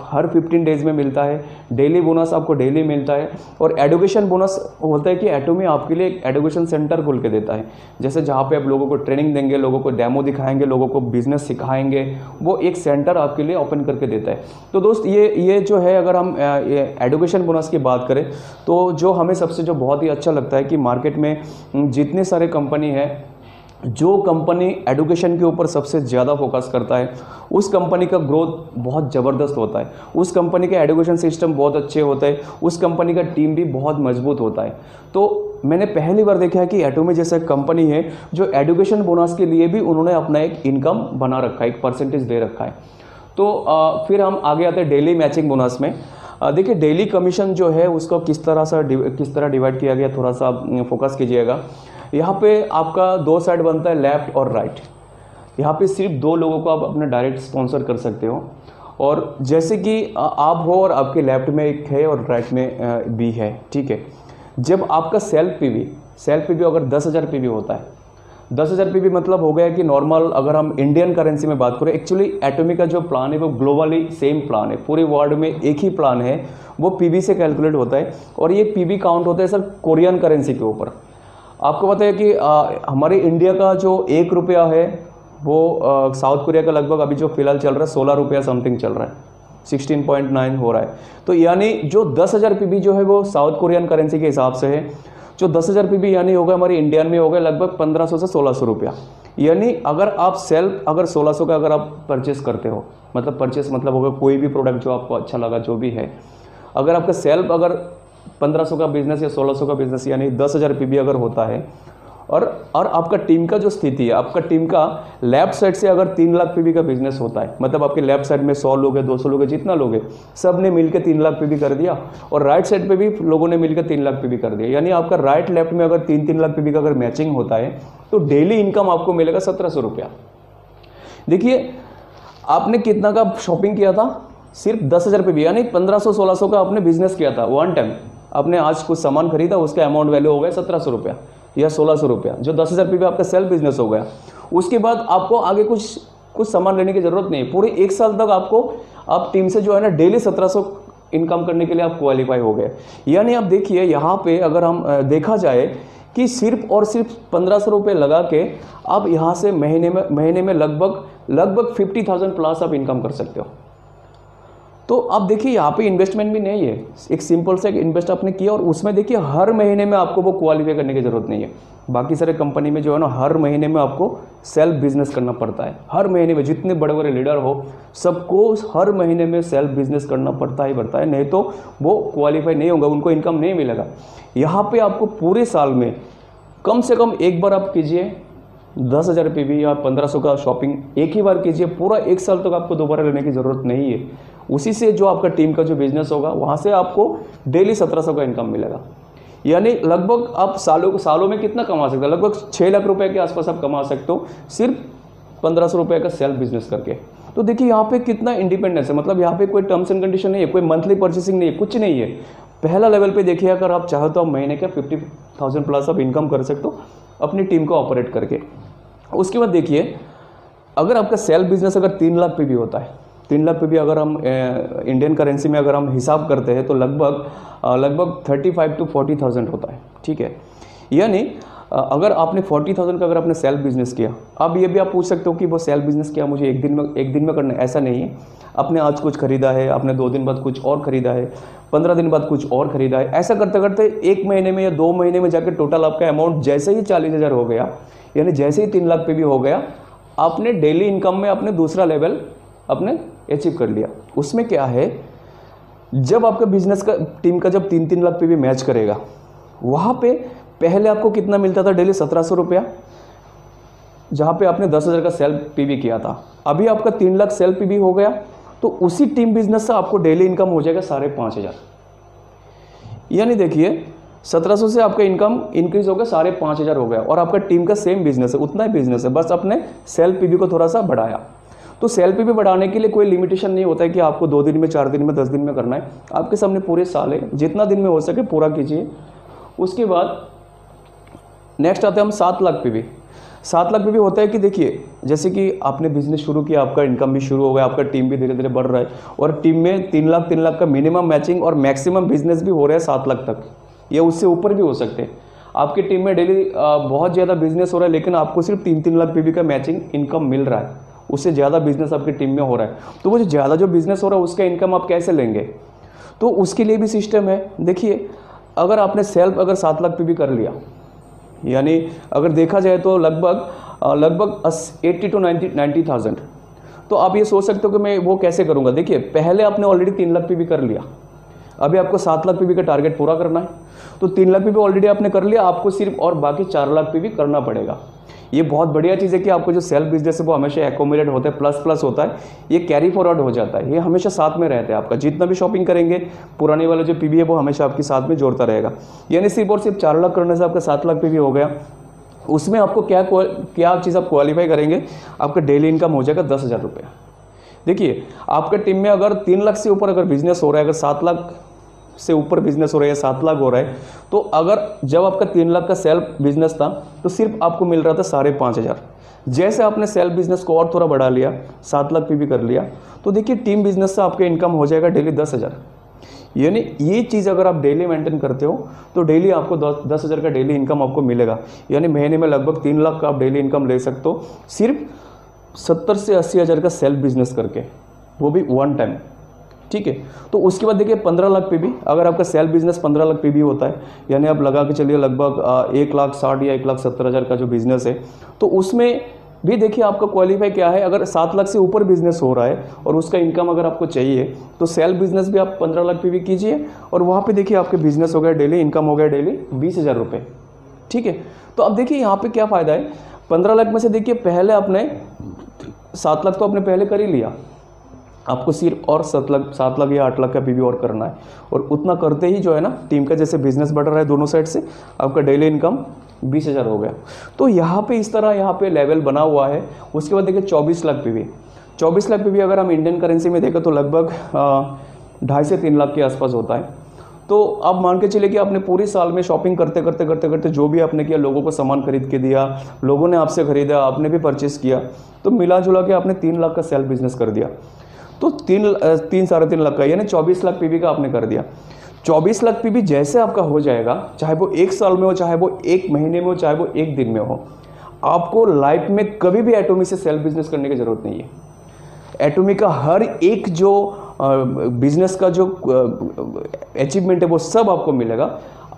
हर 15 डेज में मिलता है, डेली बोनस आपको डेली मिलता है। और एडुकेशन बोनस होता है कि एटॉमी आपके लिए एक एडुकेशन सेंटर खोल के देता है, जैसे जहाँ पे आप लोगों को ट्रेनिंग देंगे, लोगों को डेमो दिखाएंगे, लोगों को बिजनेस सिखाएंगे, वो एक सेंटर आपके लिए ओपन करके देता है। तो दोस्त ये जो है, अगर हम एडुकेशन बोनस की बात करें तो जो हमें सबसे जो बहुत ही अच्छा लगता है कि मार्केट में जितने सारे कंपनी है, जो कंपनी एडुकेशन के ऊपर सबसे ज़्यादा फोकस करता है उस कंपनी का ग्रोथ बहुत ज़बरदस्त होता है, उस कंपनी का एडुकेशन सिस्टम बहुत अच्छे होता है, उस कंपनी का टीम भी बहुत मजबूत होता है। तो मैंने पहली बार देखा है कि एटॉमी जैसा कंपनी है जो एडुकेशन बोनस के लिए भी उन्होंने अपना एक इनकम बना रखा है, एक परसेंटेज दे रखा है। तो फिर हम आगे आते हैं डेली मैचिंग बोनस में। देखिए डेली कमीशन जो है उसको किस तरह डिवाइड किया गया, थोड़ा सा फोकस कीजिएगा। यहाँ पे आपका 2 साइड बनता है, लेफ्ट और राइट। यहाँ पे सिर्फ 2 लोगों को आप अपना डायरेक्ट स्पॉन्सर कर सकते हो, और जैसे कि आप हो और आपके लेफ्ट में एक है और राइट में भी है, ठीक है। जब आपका सेल्फ पीवी अगर 10,000 पीवी होता है, 10,000 पीवी मतलब हो गया कि नॉर्मल, अगर हम इंडियन करेंसी में बात करें, एक्चुअली एटॉमी का जो प्लान है वो ग्लोबली सेम प्लान है, पूरे वर्ल्ड में एक ही प्लान है, वो पीवी से कैलकुलेट होता है। और ये पीवी काउंट होता है सर कोरियन करेंसी के ऊपर। आपको पता है कि हमारे इंडिया का जो 1 रुपया है वो साउथ कोरिया का लगभग अभी जो फिलहाल चल रहा है 16 रुपया समथिंग चल रहा है, 16.9 हो रहा है। तो यानी जो 10,000 पीवी जो है वो साउथ कोरियन करेंसी के हिसाब से है, जो 10,000 पीवी यानी होगा हमारे इंडियन में होगा लगभग 1500 से 1600 रुपया। यानी अगर आप अगर 1600 का अगर आप परचेस करते हो, मतलब परचेस मतलब होगा कोई भी प्रोडक्ट जो आपको अच्छा लगा जो भी है, अगर आपका अगर 1500 का बिजनेस या 1600 का बिजनेस यानी 10,000 पीवी अगर होता है, और आपका टीम का जो स्थिति है, आपका टीम का लेफ्ट साइड से अगर 3 लाख पीवी का बिजनेस होता है, मतलब आपके लेफ्ट साइड में 100 लोग हैं, 200 लोग हैं, जितना लोग हैं, सब ने मिलकर 3 लाख पीवी कर दिया, और राइट साइड पे भी लोगों ने मिलकर 3 लाख पीवी कर दिया, यानी आपका राइट लेफ्ट में अगर 3-3 लाख पीवी का अगर मैचिंग होता है तो डेली इनकम आपको मिलेगा 1700 रुपया। देखिए आपने कितना का शॉपिंग किया था, सिर्फ 10,000 पीवी, यानी 1500-1600 का आपने बिजनेस किया था वन टाइम। आपने आज कुछ सामान खरीदा, उसका अमाउंट वैल्यू हो गया 1700 रुपया या 1600 रुपया, जो 10,000 पीवी आपका सेल्फ बिजनेस हो गया। उसके बाद आपको आगे कुछ सामान लेने की जरूरत नहीं है, पूरे 1 साल तक आप टीम से जो है ना डेली 1700 इनकम करने के लिए आप क्वालिफाई हो गए। यानी आप देखिए यहाँ पे अगर हम देखा जाए कि सिर्फ और सिर्फ 1500 रुपये लगा के आप यहाँ से महीने में लगभग 50,000 प्लस आप इनकम कर सकते हो। तो आप देखिए यहाँ पे इन्वेस्टमेंट भी नहीं है, एक सिंपल से एक इन्वेस्ट आपने किया, और उसमें देखिए हर महीने में आपको वो क्वालिफाई करने की जरूरत नहीं है। बाकी सारे कंपनी में जो है ना हर महीने में आपको सेल्फ बिजनेस करना पड़ता है, हर महीने में जितने बड़े बड़े लीडर हो सबको हर महीने में सेल्फ बिजनेस करना पड़ता है, नहीं तो वो क्वालिफाई नहीं होगा, उनको इनकम नहीं मिलेगा। यहाँ पे आपको पूरे साल में कम से कम एक बार आप कीजिए 10,000 पीवी या 1500 का शॉपिंग एक ही बार कीजिए, पूरा 1 साल तक आपको दोबारा लेने की ज़रूरत नहीं है। उसी से जो आपका टीम का जो बिजनेस होगा वहाँ से आपको डेली 1700 का इनकम मिलेगा, यानी लगभग आप सालों में कितना कमा सकते हो, लगभग 6 लाख रुपए के आसपास आप कमा सकते हो सिर्फ 1500 रुपये का सेल्फ बिजनेस करके। तो देखिए यहाँ पे कितना इंडिपेंडेंस है, मतलब यहाँ पे कोई टर्म्स एंड कंडीशन नहीं है, कोई मंथली परचेसिंग नहीं है, कुछ नहीं है। पहला लेवल पे देखिए अगर आप चाहो तो आप महीने का 50,000 प्लस आप इनकम कर सकते हो अपनी टीम को ऑपरेट करके। उसके बाद देखिए अगर आपका सेल्फ बिजनेस अगर 3 लाख पे भी होता है, 3 लाख पे भी अगर हम इंडियन करेंसी में अगर हम हिसाब करते हैं तो लगभग 35 to 40,000 होता है, ठीक है। यानी अगर आपने 40,000 का अगर आपने सेल्फ बिजनेस किया, अब ये भी आप पूछ सकते हो कि वो सेल्फ बिजनेस किया मुझे एक दिन में करना है, ऐसा नहीं है। आपने आज कुछ खरीदा है, आपने 2 दिन बाद कुछ और खरीदा है, 15 दिन बाद कुछ और खरीदा है, ऐसा करते करते 1 महीने में या 2 महीने में जाकर टोटल आपका अमाउंट जैसे ही 40,000 हो गया, यानी जैसे ही 3 लाख पे भी हो गया, आपने डेली इनकम में आपने दूसरा लेवल आपने अचीव कर लिया। उसमें क्या है, जब आपका बिजनेस का टीम का जब 3-3 लाख पे भी मैच करेगा, वहाँ पे पहले आपको कितना मिलता था डेली 1700 रुपया, जहाँ पे आपने 10,000 का सेल्फ पीवी किया था। अभी आपका 3 लाख सेल्फ पीवी हो गया, तो उसी टीम बिजनेस से आपको डेली इनकम हो जाएगा 5,500। यानी देखिए 1700 से आपका इनकम इंक्रीज हो गया 5,500 हो गया, और आपका टीम का सेम बिजनेस है, उतना ही बिजनेस है, बस आपने सेल्फ पीवी को थोड़ा सा बढ़ाया। तो सेल्फ पीवी बढ़ाने के लिए कोई लिमिटेशन नहीं होता है कि आपको 2 दिन में, 4 दिन में, 10 दिन में करना है। आपके सामने पूरे साल है, जितना दिन में हो सके पूरा कीजिए। उसके बाद नेक्स्ट आते हैं हम 7 लाख पीवी। 7 लाख पीवी होता है कि देखिए जैसे कि आपने बिजनेस शुरू किया, आपका इनकम भी शुरू हो गया, आपका टीम भी धीरे धीरे बढ़ रहा है, और टीम में 3 लाख का मिनिमम मैचिंग और मैक्सिमम बिजनेस भी हो रहा है 7 लाख तक, या उससे ऊपर भी हो सकते हैं। आपकी टीम में डेली बहुत ज़्यादा बिजनेस हो रहा है, लेकिन आपको सिर्फ 3-3 लाख पीवी का मैचिंग इनकम मिल रहा है, उससे ज़्यादा बिजनेस आपकी टीम में हो रहा है। तो वो जो ज़्यादा जो बिजनेस हो रहा है उसका इनकम आप कैसे लेंगे, तो उसके लिए भी सिस्टम है। देखिए अगर आपने सेल्फ अगर 7 लाख पीवी कर लिया, यानी अगर देखा जाए तो लगभग 80 to 90,000, तो आप ये सोच सकते हो कि मैं वो कैसे करूँगा। देखिए पहले आपने ऑलरेडी 3 लाख पीवी कर लिया, अभी आपको 7 लाख पीवी का टारगेट पूरा करना है, तो 3 लाख पीवी ऑलरेडी आपने कर लिया, आपको सिर्फ और बाकी 4 लाख पीवी करना पड़ेगा। ये बहुत बढ़िया चीज़ है कि आपको जो सेल्फ बिजनेस है वो हमेशा एकोमोडेट होता है, प्लस होता है, ये कैरी फॉरवर्ड हो जाता है, ये हमेशा साथ में रहता है। आपका जितना भी शॉपिंग करेंगे, पुराने वाला जो पीवी है वो हमेशा आपके साथ में जोड़ता रहेगा। यानी सिर्फ और सिर्फ 4 लाख करने से आपका 7 लाख पीवी हो गया। उसमें आपको क्या चीज़ आप क्वालिफाई करेंगे, आपका डेली इनकम हो जाएगा 10,000 रुपया। देखिए आपका टीम में अगर 3 लाख से ऊपर अगर बिजनेस हो रहा है, अगर 7 लाख से ऊपर बिजनेस हो रहा है, 7 लाख हो रहा है, तो अगर जब आपका 3 लाख का सेल्फ बिजनेस था तो सिर्फ आपको मिल रहा था 5,500। जैसे आपने सेल्फ बिजनेस को और थोड़ा बढ़ा लिया, 7 लाख पीवी कर लिया, तो देखिए टीम बिजनेस से आपका इनकम हो जाएगा डेली 10,000। यानी ये चीज़ अगर आप डेली मेंटेन करते हो तो डेली आपको 10,000 का डेली इनकम आपको मिलेगा। यानी महीने में लगभग 3 लाख का आप डेली इनकम ले सकते हो, सिर्फ 70 से 80 हज़ार का सेल्फ बिजनेस करके, वो भी वन टाइम, ठीक है। तो उसके बाद देखिए 15 लाख पे भी अगर आपका सेल्फ बिजनेस 15 लाख पे भी होता है, यानी आप लगा के चलिए लगभग 1,60,000 या 1,70,000 का जो बिजनेस है, तो उसमें भी देखिए आपका क्वालिफाई क्या है। अगर 7 लाख से ऊपर बिजनेस हो रहा है और उसका इनकम अगर आपको चाहिए तो सेल्फ बिजनेस भी आप 15 लाख पे भी कीजिए, और वहाँ पे देखिए आपके बिजनेस हो गया डेली इनकम हो गया डेली 20,000 रुपये। ठीक है। तो अब देखिए यहाँ पे क्या फ़ायदा है, 15 लाख में से देखिए पहले आपने 7 लाख तो आपने पहले कर ही लिया, आपको सिर्फ और 7 लाख या 8 लाख का पीवी और करना है, और उतना करते ही जो है ना टीम का जैसे बिजनेस बढ़ रहा है दोनों साइड से, आपका डेली इनकम 20,000 हो गया। तो यहाँ पे इस तरह यहाँ पे लेवल बना हुआ है। उसके बाद देखिए 24 लाख पीवी, 24 लाख पीवी अगर हम इंडियन करेंसी में देखें तो लगभग 2.5 से 3 लाख के आसपास होता है। तो आप मान के चलिए कि आपने पूरे साल में शॉपिंग करते करते करते करते जो भी आपने किया, लोगों को सामान खरीद के दिया, लोगों ने आपसे खरीदा, आपने भी परचेस किया, तो मिला जुला के आपने 3 लाख का सेल्फ बिजनेस कर दिया। तो 3-3.5 लाख का यानी 24 लाख पीवी का आपने कर दिया। 24 लाख पीवी जैसे आपका हो जाएगा, चाहे वो 1 साल में हो, चाहे वो 1 महीने में हो, चाहे वो 1 दिन में हो, आपको लाइफ में कभी भी एटोमी से सेल्फ बिजनेस करने की जरूरत नहीं है। एटोमी का हर एक जो बिजनेस का जो अचीवमेंट है वो सब आपको मिलेगा।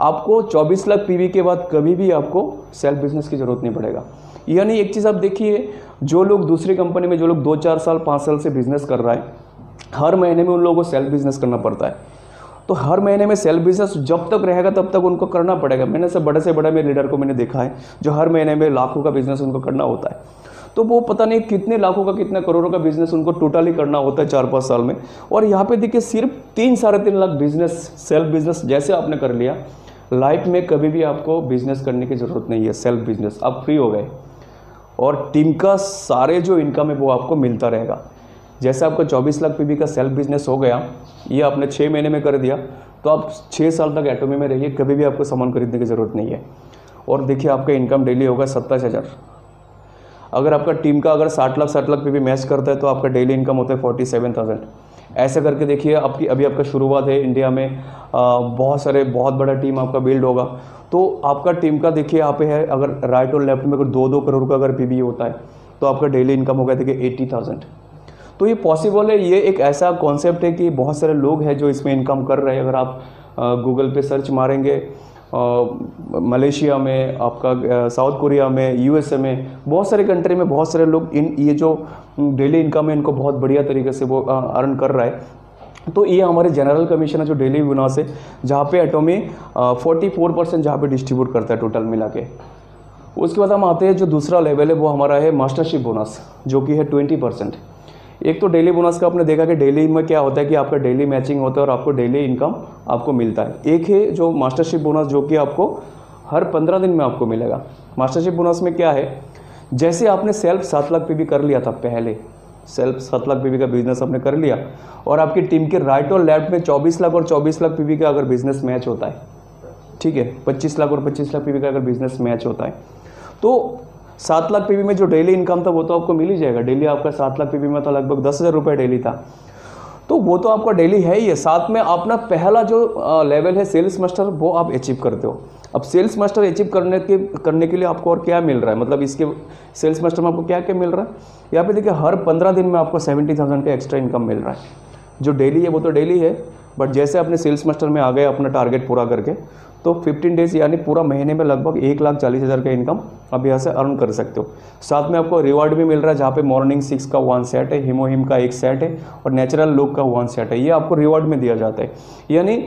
आपको 24 लाख पीवी के बाद कभी भी आपको सेल्फ बिजनेस की जरूरत नहीं पड़ेगा। यानी एक चीज़ आप देखिए, जो लोग दूसरी कंपनी में, जो लोग 2-4 साल 5 साल से बिजनेस कर रहा है, हर महीने में उन लोगों को सेल्फ बिजनेस करना पड़ता है। तो हर महीने में सेल्फ बिजनेस जब तक रहेगा तब तक उनको करना पड़ेगा। मैंने से बड़ा मेरे लीडर को मैंने देखा है जो हर महीने में लाखों का बिजनेस उनको करना होता है। तो वो पता नहीं कितने लाखों का, कितने करोड़ों का बिजनेस उनको टोटली करना होता है 4-5 साल में। और यहाँ पे देखिए सिर्फ 3-3.5 लाख बिजनेस, सेल्फ बिजनेस जैसे आपने कर लिया, लाइफ में कभी भी आपको बिजनेस करने की ज़रूरत नहीं है। सेल्फ बिजनेस, आप फ्री हो गए और टीम का सारे जो इनकम है वो आपको मिलता रहेगा। जैसे आपका 24 लाख पीवी का सेल्फ बिजनेस हो गया, ये आपने 6 महीने में कर दिया, तो आप 6 साल तक एटोमी में रहिए, कभी भी आपको सामान खरीदने की ज़रूरत नहीं है। और देखिए आपका इनकम डेली होगा 27,000। अगर आपका टीम का अगर 60 लाख पीवी मैच करता है तो आपका डेली इनकम होता है 47,000। ऐसे करके देखिए आपकी अभी आपका शुरुआत है इंडिया में, बहुत बड़ा टीम आपका बिल्ड होगा। तो आपका टीम का देखिए यहाँ पे है, अगर राइट और लेफ्ट में अगर 2-2 करोड़ का अगर पीवी होता है तो आपका डेली इनकम होगा देखिए 80,000। तो ये पॉसिबल है। ये एक ऐसा कॉन्सेप्ट है कि बहुत सारे लोग हैं जो इसमें इनकम कर रहे हैं। अगर आप गूगल पे सर्च मारेंगे, मलेशिया में, आपका साउथ कोरिया में, यूएसए में, बहुत सारे कंट्री में बहुत सारे लोग ये जो डेली इनकम है इनको बहुत बढ़िया तरीके से वो अर्न कर रहा है। तो ये हमारे जनरल कमीशन है जो डेली बोनस है, जहाँ पे एटोमी 44% जहाँ पे डिस्ट्रीब्यूट करता है टोटल मिला के। उसके बाद हम आते हैं जो दूसरा लेवल है वो हमारा है मास्टरशिप बोनस, जो कि है 20%। एक तो डेली बोनस का आपने देखा कि डेली में क्या होता है कि आपका डेली मैचिंग होता है और आपको डेली इनकम आपको मिलता है। एक है जो मास्टरशिप बोनस, जो कि आपको हर 15 दिन में आपको मिलेगा। मास्टरशिप बोनस में क्या है, जैसे आपने सेल्फ 7 लाख पीवी कर लिया था, पहले सेल्फ 7 लाख पीवी का बिजनेस आपने कर लिया और आपकी टीम के राइट और लेफ्ट में 24 लाख और 24 लाख पीवी का अगर बिजनेस मैच होता है, ठीक है, 25 लाख और 25 लाख पीवी का अगर बिजनेस मैच होता है, तो 7 लाख पीवी में जो डेली इनकम था वो तो आपको मिल ही जाएगा। डेली आपका 7 लाख पीवी में था लगभग 10,000 रुपये डेली था, तो वो तो आपका डेली है ही है। साथ में अपना पहला जो लेवल है सेल्स मास्टर, वो आप अचीव करते हो। अब सेल्स मास्टर अचीव करने के लिए आपको और क्या मिल रहा है, मतलब इसके सेल्स मास्टर में आपको क्या क्या मिल रहा है, यहाँ पे देखिए हर 15 दिन में आपको 70,000 का एक्स्ट्रा इनकम मिल रहा है। जो डेली है वो तो डेली है, बट जैसे अपने सेल्स मास्टर में आ गए अपना टारगेट पूरा करके, तो 15 डेज यानी पूरा महीने में लगभग 1,40,000 का इनकम आप यहाँ से अर्न कर सकते हो। साथ में आपको रिवार्ड भी मिल रहा है, जहाँ पे मॉर्निंग 6 का 1 सेट है, हिमोहिम का 1 सेट है और नेचुरल लुक का 1 सेट है। ये आपको रिवार्ड में दिया जाता है। यानी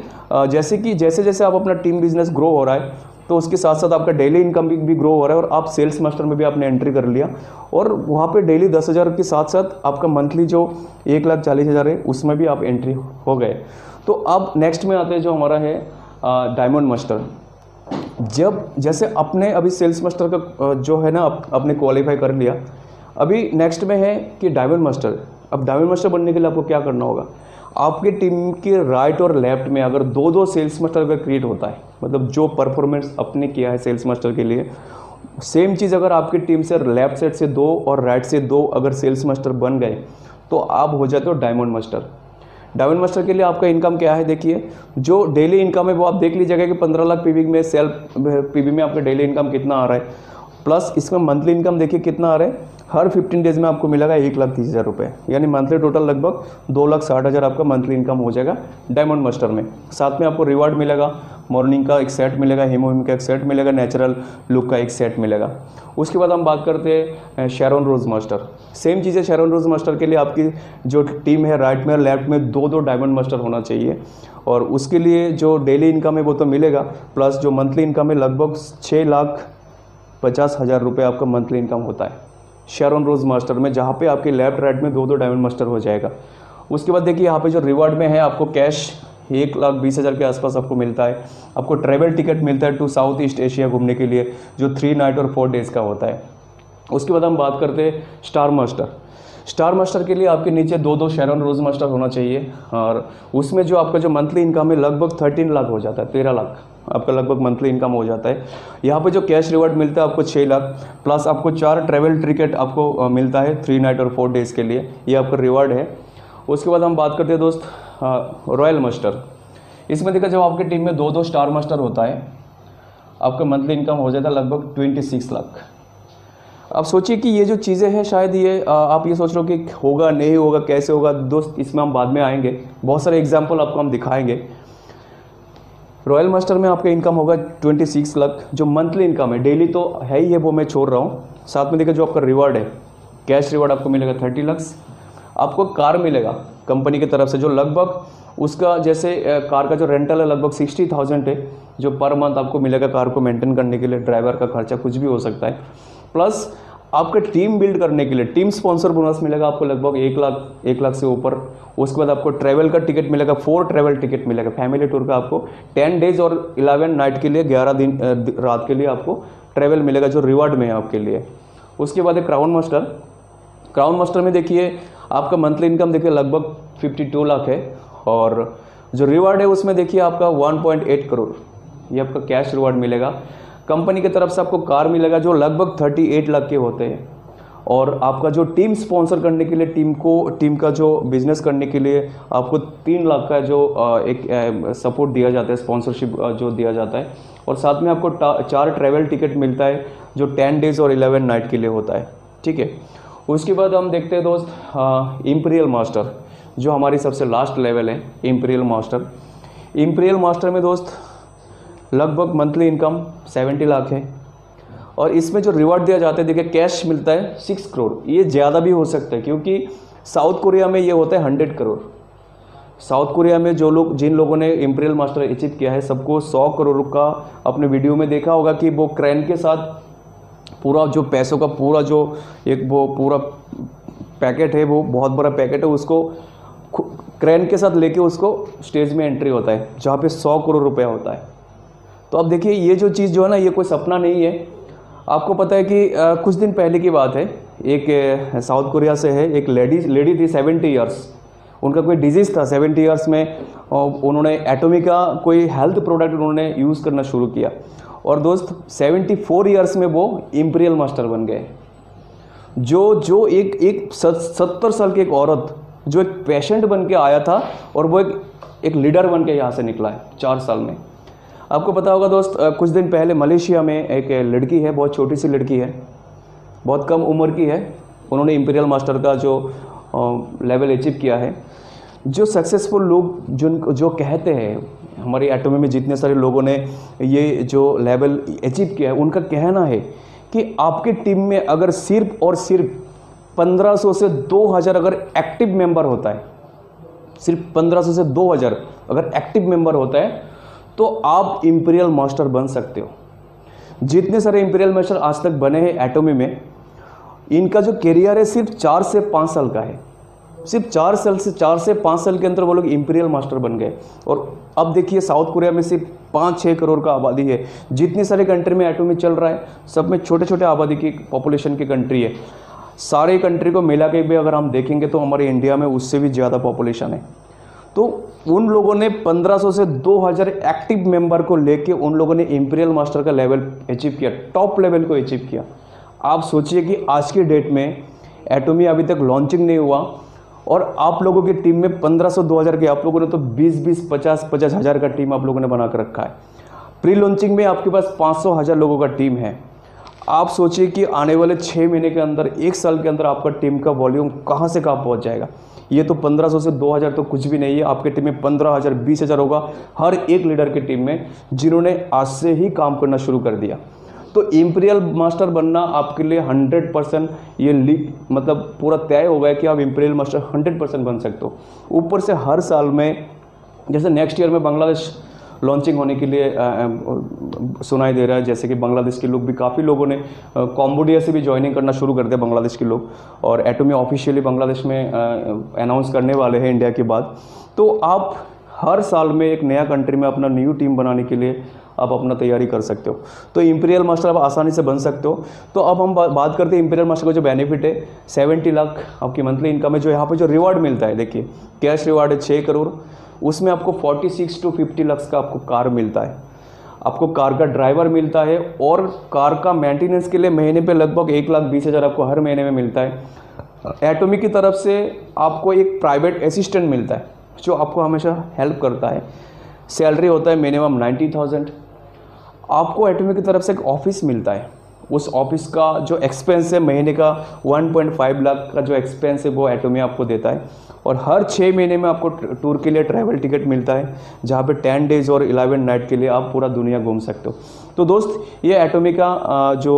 जैसे जैसे आप अपना टीम बिजनेस ग्रो हो रहा है तो उसके साथ साथ आपका डेली इनकम भी ग्रो हो रहा है और आप सेल्स मास्टर में भी आपने एंट्री कर लिया और वहाँ पे डेली 10,000 के साथ साथ आपका मंथली जो 1,40,000 है उसमें भी आप एंट्री हो गए। तो अब नेक्स्ट में आते हैं जो हमारा है डायमंड मास्टर। जब जैसे अपने अभी सेल्स मास्टर का जो है ना आपने क्वालिफाई कर लिया, अभी नेक्स्ट में है कि डायमंड मास्टर। अब डायमंड मास्टर बनने के लिए आपको क्या करना होगा, आपकी टीम के राइट और लेफ्ट में अगर 2-2 सेल्स मास्टर अगर क्रिएट होता है, मतलब जो परफॉर्मेंस अपने किया है सेल्स मास्टर के लिए, सेम चीज़ अगर आपकी टीम से लेफ्ट साइड से 2 और राइट से 2 अगर सेल्स मास्टर बन गए तो आप हो जाते हो डायमंड मास्टर। डायमंड मास्टर के लिए आपका इनकम क्या है, देखिए जो डेली इनकम है वो आप देख लीजिएगा कि 15 लाख पीवी में सेल्फ पीवी में आपका डेली इनकम कितना आ रहा है, प्लस इसमें मंथली इनकम देखिए कितना आ रहा है। हर 15 डेज में आपको मिलेगा 1,30,000 रुपये, यानी मंथली टोटल लगभग 2,60,000 आपका मंथली इनकम हो जाएगा डायमंड मास्टर में। साथ में आपको रिवार्ड मिलेगा, मॉर्निंग का एक सेट मिलेगा, हीमोहिम का एक सेट मिलेगा, नेचुरल लुक का एक सेट मिलेगा। उसके बाद हम बात करते हैं शेरॉन रोज मास्टर। सेम चीज़ है, शेरॉन रोज मास्टर के लिए आपकी जो टीम है राइट में और लेफ्ट में दो दो डायमंड मास्टर होना चाहिए, और उसके लिए जो डेली इनकम है वो तो मिलेगा, प्लस जो मंथली इनकम है लगभग 6,50,000 रुपये आपका मंथली इनकम होता है शेरॉन रोज मास्टर में, जहाँ पे आपके लेफ्ट राइट में दो दो डायमंड मास्टर हो जाएगा। उसके बाद देखिए यहाँ पे जो रिवार्ड में है आपको कैश 1,20,000 के आसपास आपको मिलता है। आपको ट्रैवल टिकट मिलता है टू साउथ ईस्ट एशिया घूमने के लिए, जो 3 नाइट और 4 डेज़ का होता है। उसके बाद हम बात करते हैं स्टार मास्टर। स्टार मास्टर के लिए आपके नीचे दो दो शेरॉन रोज मास्टर होना चाहिए, और उसमें जो आपका जो मंथली इनकम है लगभग 13 लाख हो जाता है, 13 लाख आपका लगभग मंथली इनकम हो जाता है। यहाँ पे जो कैश रिवार्ड मिलता है आपको 6 लाख, प्लस आपको 4 ट्रैवल टिकट आपको मिलता है 3 नाइट और 4 डेज़ के लिए, ये आपका रिवार्ड है। उसके बाद हम बात करते हैं दोस्त रॉयल मास्टर। इसमें देखा जब आपकी टीम में दो दो स्टार मास्टर होता है आपका मंथली इनकम हो जाता है लगभग 26 लाख। आप सोचिए कि ये जो चीज़ें हैं शायद ये आप ये सोच लो कि होगा नहीं होगा कैसे होगा दोस्त, इसमें हम बाद में आएंगे, बहुत सारे एग्जाम्पल आपको हम दिखाएंगे। रॉयल मास्टर में आपका इनकम होगा 26 लाख जो मंथली इनकम है, डेली तो है ही है वो मैं छोड़ रहा हूँ। साथ में देखिए जो आपका रिवार्ड है कैश रिवार्ड आपको मिलेगा 30 लाख। आपको कार मिलेगा कंपनी की तरफ से जो लगभग उसका जैसे कार का जो रेंटल है लगभग 60,000 है, जो पर मंथ आपको मिलेगा कार को मेंटेन करने के लिए, ड्राइवर का खर्चा कुछ भी हो सकता है। प्लस आपका टीम बिल्ड करने के लिए टीम स्पॉन्सर बोनस मिलेगा आपको लगभग 1 लाख से ऊपर। उसके बाद आपको ट्रैवल का टिकट मिलेगा, 4 ट्रैवल टिकट मिलेगा फैमिली टूर का, आपको 10 डेज और 11 नाइट के लिए 11 दिन रात के लिए आपको ट्रैवल मिलेगा जो रिवार्ड में है आपके लिए। उसके बाद है क्राउन मास्टर। क्राउन मास्टर में देखिए आपका मंथली इनकम देखिए लगभग 52 लाख है, और जो रिवार्ड है उसमें देखिए आपका 1.8 करोड़ ये आपका कैश रिवार्ड मिलेगा। कंपनी की तरफ से आपको कार मिलेगा जो लगभग 38 लाख के होते हैं, और आपका जो टीम स्पॉन्सर करने के लिए टीम का जो बिजनेस करने के लिए आपको 3 लाख का जो एक सपोर्ट दिया जाता है, स्पॉन्सरशिप जो दिया जाता है, और साथ में आपको 4 ट्रैवल टिकट मिलता है जो 10 डेज और 11 नाइट के लिए होता है। ठीक है, उसके बाद हम देखते हैं दोस्त इम्पीरियल मास्टर, जो हमारी सबसे लास्ट लेवल है इम्पीरियल मास्टर। इम्पीरियल मास्टर में दोस्त लगभग मंथली इनकम 70 लाख है, और इसमें जो रिवार्ड दिया जाता है देखिए कैश मिलता है 6 करोड़। ये ज़्यादा भी हो सकता है क्योंकि साउथ कोरिया में ये होता है 100 करोड़। साउथ कोरिया में जिन लोगों ने इम्पीरियल मास्टर अचीव किया है सबको 100 करोड़ का अपने वीडियो में देखा होगा कि वो क्रेन के साथ पूरा जो पैसों का पूरा जो एक वो पूरा पैकेट है, वो बहुत बड़ा पैकेट है, उसको क्रेन के साथ लेके उसको स्टेज में एंट्री होता है जहाँ पे 100 करोड़ रुपया होता है। तो अब देखिए ये जो चीज़ जो है ना ये कोई सपना नहीं है। आपको पता है कि कुछ दिन पहले की बात है, एक साउथ कोरिया से है एक लेडी थी 70 ईयर्स, उनका कोई डिजीज़ था 70 ईयर्स में, उन्होंने एटोमी का कोई हेल्थ प्रोडक्ट उन्होंने यूज़ करना शुरू किया, और दोस्त 74 ईयर्स में वो इम्पीरियल मास्टर बन गए। जो एक 70 साल की एक औरत जो एक पेशेंट बन के आया था और वो एक लीडर बन के यहाँ से निकला है 4 साल में। आपको पता होगा दोस्त कुछ दिन पहले मलेशिया में एक लड़की है, बहुत छोटी सी लड़की है, बहुत कम उम्र की है, उन्होंने इम्पीरियल मास्टर का जो लेवल अचीव किया है। जो सक्सेसफुल लोग जो कहते हैं हमारी एटोमी में जितने सारे लोगों ने ये जो लेवल अचीव किया है, उनका कहना है कि आपकी टीम में अगर सिर्फ और सिर्फ 1500 से 2000 अगर एक्टिव मेंबर होता है, सिर्फ 1500 से 2000 अगर एक्टिव मेंबर होता है तो आप इम्पीरियल मास्टर बन सकते हो। जितने सारे इम्पीरियल मास्टर आज तक बने हैं एटोमी में, इनका जो करियर है सिर्फ 4 से 5 साल का है। सिर्फ 4 से 5 साल के अंदर वो लोग इम्पीरियल मास्टर बन गए। और अब देखिए साउथ कोरिया में सिर्फ 5-6 करोड़ का आबादी है। जितनी सारी कंट्री में एटोमी चल रहा है सब में छोटे छोटे आबादी की पॉपुलेशन की कंट्री है। सारे कंट्री को मिला के भी अगर हम देखेंगे तो हमारे इंडिया में उससे भी ज़्यादा पॉपुलेशन है। तो उन लोगों ने 1500 से 2000 एक्टिव मेंबर को लेके उन लोगों ने इम्पीरियल मास्टर का लेवल अचीव किया, टॉप लेवल को अचीव किया। आप सोचिए कि आज की डेट में एटोमी अभी तक लॉन्चिंग नहीं हुआ और आप लोगों की टीम में 1500-2000 के, आप लोगों ने तो 20-20, 50-50 हज़ार का टीम आप लोगों ने बना कर रखा है। प्री लॉन्चिंग में आपके पास 500-1000 लोगों का टीम है। आप सोचिए कि आने वाले 6 महीने के अंदर, 1 साल के अंदर आपका टीम का वॉल्यूम कहाँ से कहाँ पहुँच जाएगा। ये तो 1500 से 2000 तो कुछ भी नहीं है। आपके टीम में 15,000 20,000 होगा हर एक लीडर की टीम में, जिन्होंने आज से ही काम करना शुरू कर दिया। तो इंपीरियल मास्टर बनना आपके लिए 100% ये मतलब पूरा तय हो गया कि आप इंपीरियल मास्टर 100% बन सकते हो। ऊपर से हर साल में, जैसे नेक्स्ट ईयर में बांग्लादेश लॉन्चिंग होने के लिए सुनाई दे रहा है, जैसे कि बांग्लादेश के लोग भी, काफ़ी लोगों ने कॉम्बोडिया से भी ज्वाइनिंग करना शुरू कर दिया बांग्लादेश के लोग, और एटोमी ऑफिशियली बांग्लादेश में अनाउंस करने वाले हैं इंडिया के बाद। तो आप हर साल में एक नया कंट्री में अपना न्यू टीम बनाने के लिए आप अपना तैयारी कर सकते हो। तो इंपीरियल मास्टर आप आसानी से बन सकते हो। तो अब हम बात करते हैं इंपीरियल मास्टर का जो बेनिफिट है, 70 लाख आपकी मंथली इनकम है। जो यहाँ पे जो रिवार्ड मिलता है, देखिए कैश रिवार्ड है 6 करोड़, उसमें आपको 46 to 50 लाख का आपको कार मिलता है, आपको कार का ड्राइवर मिलता है, और कार का मेंटेनेंस के लिए महीने पे लगभग 1,20,000 आपको हर महीने में मिलता है। एटोमी की तरफ से आपको एक प्राइवेट असिस्टेंट मिलता है जो आपको हमेशा हेल्प करता है। सैलरी होता है मिनिमम 90,000। आपको एटोमी की तरफ से एक ऑफिस मिलता है, उस ऑफिस का जो एक्सपेंस है महीने का 1.5 लाख का जो एक्सपेंस है वो एटोमी आपको देता है। और हर 6 महीने में आपको टूर के लिए ट्रैवल टिकट मिलता है, जहाँ पे 10 डेज और 11 नाइट के लिए आप पूरा दुनिया घूम सकते हो। तो दोस्त, ये एटोमी का जो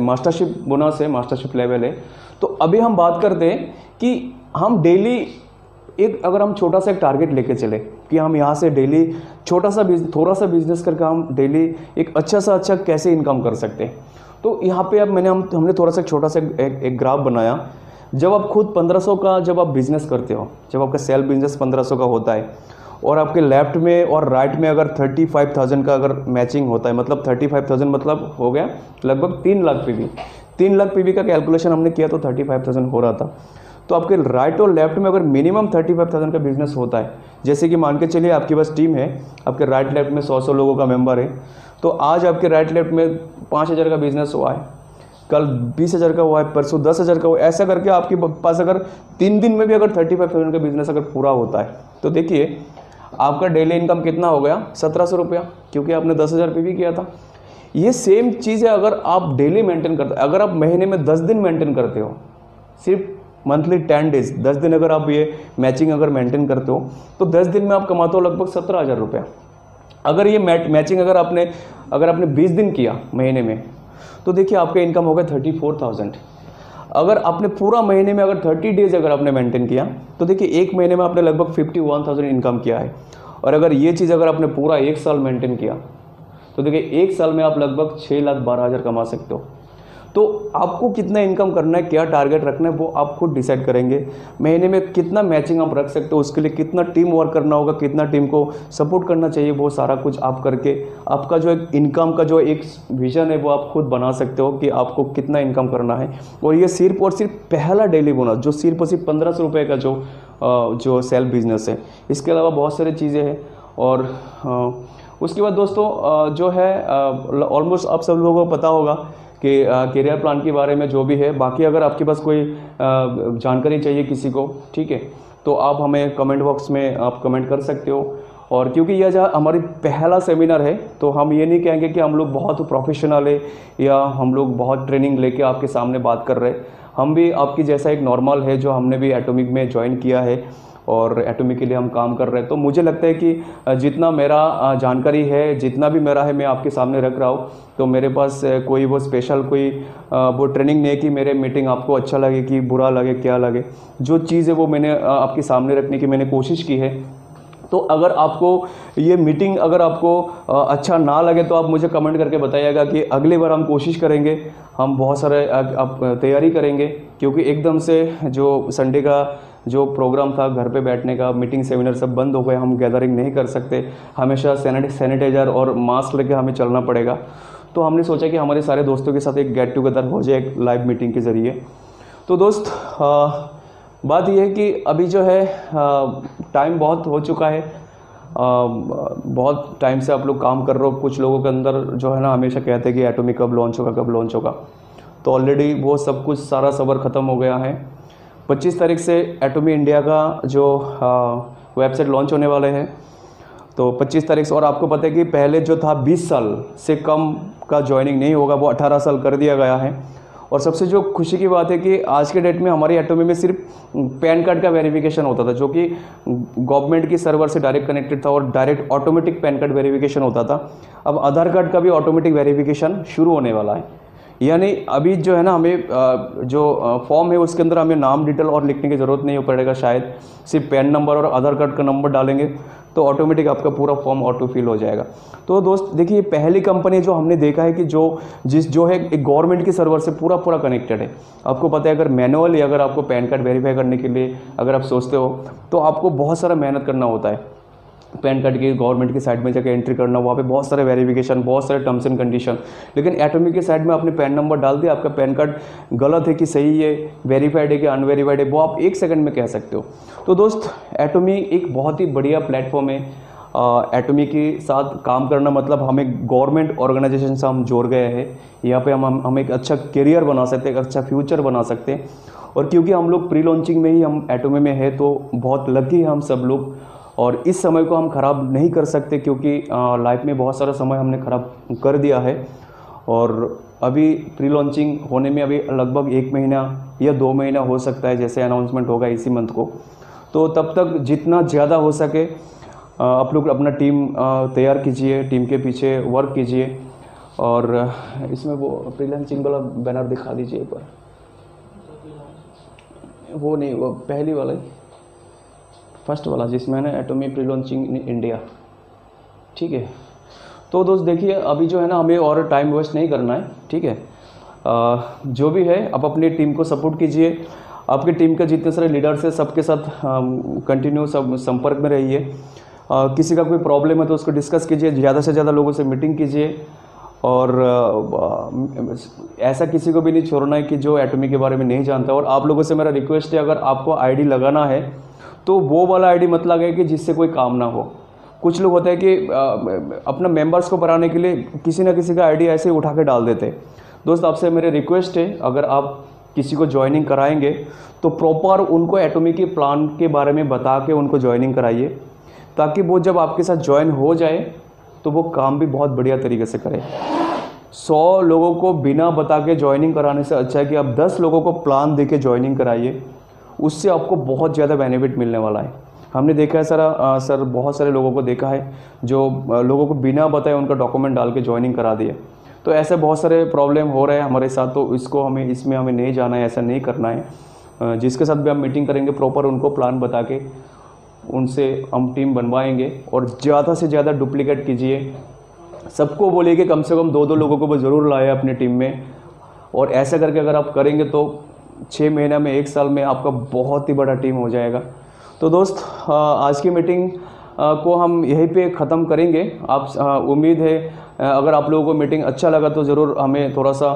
मास्टरशिप बोनस है, मास्टरशिप लेवल है। तो अभी हम बात करते हैं कि हम डेली अगर हम छोटा सा एक टारगेट लेके चले कि हम यहाँ से डेली थोड़ा सा बिजनेस करके हम डेली एक अच्छा कैसे इनकम कर सकते हैं। तो यहाँ पे अब हमने थोड़ा सा छोटा सा एक ग्राफ बनाया। जब आप खुद 1500 का जब आप बिजनेस करते हो, जब आपका सेल्फ बिजनेस 1500 का होता है, और आपके लेफ्ट में और राइट में अगर 35,000 का अगर मैचिंग होता है, मतलब 35,000 मतलब हो गया लगभग 3 लाख पीवी। 3 लाख पीवी का कैलकुलेशन हमने किया तो 35,000 हो रहा था। तो आपके राइट और लेफ्ट में अगर मिनिमम 35,000 का बिजनेस होता है, जैसे कि मान के चलिए आपके पास टीम है, आपके राइट लेफ्ट में 100 लोगों का मेंबर है, तो आज आपके राइट लेफ्ट में 5,000 का बिजनेस हुआ है, कल 20,000 का हुआ है, परसों 10,000 का हुआ है, ऐसा करके आपके पास अगर 3 दिन में भी अगर 35,000 का बिजनेस अगर पूरा होता है, तो देखिए आपका डेली इनकम कितना हो गया, 1700 रुपया, क्योंकि आपने 10,000 पीवी किया था। ये सेम चीज़ है अगर आप डेली मेंटेन करते हो। अगर आप महीने में 10 दिन मेंटेन करते हो, सिर्फ मंथली 10 डेज 10 दिन अगर आप ये मैचिंग अगर मेंटेन करते हो, तो 10 दिन में आप कमाते हो लगभग 17,000 रुपया। अगर ये मैचिंग अगर आपने 20 दिन किया महीने में, तो देखिए आपका इनकम होगा 34,000। अगर आपने पूरा महीने में अगर 30 डेज अगर आपने मेंटेन किया, तो देखिए एक महीने में आपने लगभग 51,000 इनकम किया है। और अगर ये चीज़ अगर आपने पूरा 1 साल मेंटेन किया, तो देखिए 1 साल में आप लगभग 6,12,000 कमा सकते हो। तो आपको कितना इनकम करना है, क्या टारगेट रखना है, वो आप खुद डिसाइड करेंगे। महीने में कितना मैचिंग आप रख सकते हो, उसके लिए कितना टीम वर्क करना होगा, कितना टीम को सपोर्ट करना चाहिए, वो सारा कुछ आप करके आपका जो एक इनकम का जो एक विजन है वो आप खुद बना सकते हो कि आपको कितना इनकम करना है। और ये सिर्फ और सिर्फ पहला डेली बोनस जो सिर्फ और सिर्फ 1500 रुपये का जो सेल्फ बिजनेस है। इसके अलावा बहुत सारी चीज़ें हैं। और उसके बाद दोस्तों जो है ऑलमोस्ट आप सब लोगों को पता होगा कि करियर प्लान के बारे में जो भी है। बाकी अगर आपके पास कोई जानकारी चाहिए किसी को, ठीक है, तो आप हमें कमेंट बॉक्स में आप कमेंट कर सकते हो। और क्योंकि यह जो हमारी पहला सेमिनार है, तो हम ये नहीं कहेंगे कि हम लोग बहुत प्रोफेशनल है या हम लोग बहुत ट्रेनिंग लेके आपके सामने बात कर रहे हैं। हम भी आपकी जैसा एक नॉर्मल है जो हमने भी एटोमिक में ज्वाइन किया है और एटोमिक के लिए हम काम कर रहे हैं। तो मुझे लगता है कि जितना मेरा जानकारी है, जितना भी मेरा है, मैं आपके सामने रख रहा हूँ। तो मेरे पास कोई वो स्पेशल कोई वो ट्रेनिंग नहीं है कि मेरे मीटिंग आपको अच्छा लगे कि बुरा लगे, क्या लगे। जो चीज़ है वो मैंने आपके सामने रखने की मैंने कोशिश की है। तो अगर आपको ये मीटिंग अगर आपको अच्छा ना लगे तो आप मुझे कमेंट करके बताइएगा कि अगली बार हम कोशिश करेंगे, हम बहुत सारे आप तैयारी करेंगे। क्योंकि एकदम से जो संडे का जो प्रोग्राम था घर पे बैठने का, मीटिंग सेमिनार सब बंद हो गए, हम गैदरिंग नहीं कर सकते, हमेशा सैनिटाइजर और मास्क लेके हमें चलना पड़ेगा। तो हमने सोचा कि हमारे सारे दोस्तों के साथ एक गेट टुगेदर हो जाए एक लाइव मीटिंग के ज़रिए। तो दोस्त बात यह है कि अभी जो है टाइम बहुत हो चुका है, बहुत टाइम से आप लोग काम कर रहे हो। कुछ लोगों के अंदर जो है ना हमेशा कहते हैं कि एटोमिक कब लॉन्च होगा, कब लॉन्च होगा। तो ऑलरेडी वो सब कुछ सारा सबर ख़त्म हो गया है। 25 तारीख से एटोमी इंडिया का जो वेबसाइट लॉन्च होने वाले हैं। तो 25 तारीख से, और आपको पता है कि पहले जो था 20 साल से कम का ज्वाइनिंग नहीं होगा, वो 18 साल कर दिया गया है। और सबसे जो खुशी की बात है कि आज के डेट में हमारी एटोमी में सिर्फ पैन कार्ड का वेरिफिकेशन होता था, जो कि गवर्नमेंट की सर्वर से डायरेक्ट कनेक्टेड था और direct automatic pan card verification होता था। अब आधार कार्ड का भी ऑटोमेटिक वेरिफिकेशन शुरू होने वाला है। यानी अभी जो है ना, हमें जो फॉर्म है उसके अंदर हमें नाम डिटेल और लिखने की ज़रूरत नहीं पड़ेगा, शायद सिर्फ पैन नंबर और आधार कार्ड का नंबर डालेंगे तो ऑटोमेटिक आपका पूरा फॉर्म ऑटो फिल हो जाएगा। तो दोस्त देखिए, पहली कंपनी जो हमने देखा है कि जो है एक गवर्नमेंट की सर्वर से पूरा कनेक्टेड है। आपको पता है, अगर मैनुअली अगर आपको पैन कार्ड वेरीफाई करने के लिए अगर आप सोचते हो तो आपको बहुत सारा मेहनत करना होता है। पैन कार्ड की गवर्नमेंट की साइट में जाकर एंट्री करना, वहाँ पे बहुत सारे वेरिफिकेशन, बहुत सारे टर्म्स एंड कंडीशन। लेकिन एटोमी की साइट में आपने पैन नंबर डाल दिया, आपका पैन कार्ड गलत है कि सही है, वेरीफाइड है कि अनवेरीफाइड है, वो आप 1 सेकंड में कह सकते हो। तो दोस्त, एटोमी एक बहुत ही बढ़िया प्लेटफॉर्म है। एटोमी के साथ काम करना मतलब हमें गवर्नमेंट ऑर्गेनाइजेशन से हम जोड़ गए हैं। यहाँ पे हम एक अच्छा करियर बना सकते हैं, एक अच्छा फ्यूचर बना सकते हैं। और क्योंकि हम लोग प्री लॉन्चिंग में ही हम एटोमी में है, तो बहुत लकी है हम सब लोग। और इस समय को हम ख़राब नहीं कर सकते, क्योंकि लाइफ में बहुत सारा समय हमने ख़राब कर दिया है। और अभी प्री लॉन्चिंग होने में अभी लगभग 1 महीना या 2 महीना हो सकता है, जैसे अनाउंसमेंट होगा इसी मंथ को। तो तब तक जितना ज़्यादा हो सके आप लोग अपना टीम तैयार कीजिए, टीम के पीछे वर्क कीजिए। और इसमें वो प्री लॉन्चिंग वाला बैनर दिखा दीजिए एक बार। वो नहीं, वो पहली वाला ही, फर्स्ट वाला, जिसमें है ना Atomy pre launching in India. ठीक है। तो दोस्त देखिए, अभी जो है ना, हमें और टाइम वेस्ट नहीं करना है। ठीक है। जो भी है आप अपनी टीम को सपोर्ट कीजिए। आपकी टीम के जितने सारे लीडर्स हैं सबके साथ कंटिन्यू संपर्क में रहिए। किसी का कोई प्रॉब्लम है तो उसको डिस्कस कीजिए, ज़्यादा से ज़्यादा लोगों से मीटिंग कीजिए। और ऐसा किसी को भी नहीं छोड़ना है कि जो एटोमी के बारे में नहीं जानता। और आप लोगों से मेरा रिक्वेस्ट है, अगर आपको आईडी लगाना है तो वो वाला आईडी मत लगाए कि जिससे कोई काम ना हो। कुछ लोग होते हैं कि अपना मेंबर्स को बढ़ाने के लिए किसी ना किसी का आईडी ऐसे ही उठा के डाल देते हैं। दोस्त, आपसे मेरे रिक्वेस्ट है, अगर आप किसी को ज्वाइनिंग कराएंगे तो प्रॉपर उनको एटोमी के प्लान के बारे में बता के उनको ज्वाइनिंग कराइए, ताकि वो जब आपके साथ ज्वाइन हो जाए तो वो काम भी बहुत बढ़िया तरीके से करे। 100 लोगों को बिना बता के ज्वाइनिंग कराने से अच्छा है कि आप 10 लोगों को प्लान दे के ज्वाइनिंग कराइए। उससे आपको बहुत ज़्यादा बेनिफिट मिलने वाला है। हमने देखा है सर बहुत सारे लोगों को देखा है जो लोगों को बिना बताए उनका डॉक्यूमेंट डाल के ज्वाइनिंग करा दिए। तो ऐसे बहुत सारे प्रॉब्लम हो रहे हैं हमारे साथ। तो इसमें हमें नहीं जाना है, ऐसा नहीं करना है। जिसके साथ भी हम मीटिंग करेंगे प्रॉपर उनको प्लान बता के उनसे हम टीम बनवाएंगे। और ज़्यादा से ज़्यादा डुप्लीकेट कीजिए। सबको बोलिए कि कम से कम 2-2 लोगों को ज़रूर लाए अपनी टीम में। और ऐसा करके अगर आप करेंगे तो 6 महीना में 1 साल में आपका बहुत ही बड़ा टीम हो जाएगा। तो दोस्त, आज की मीटिंग को हम यहीं पे ख़त्म करेंगे। उम्मीद है अगर आप लोगों को मीटिंग अच्छा लगा तो ज़रूर हमें थोड़ा सा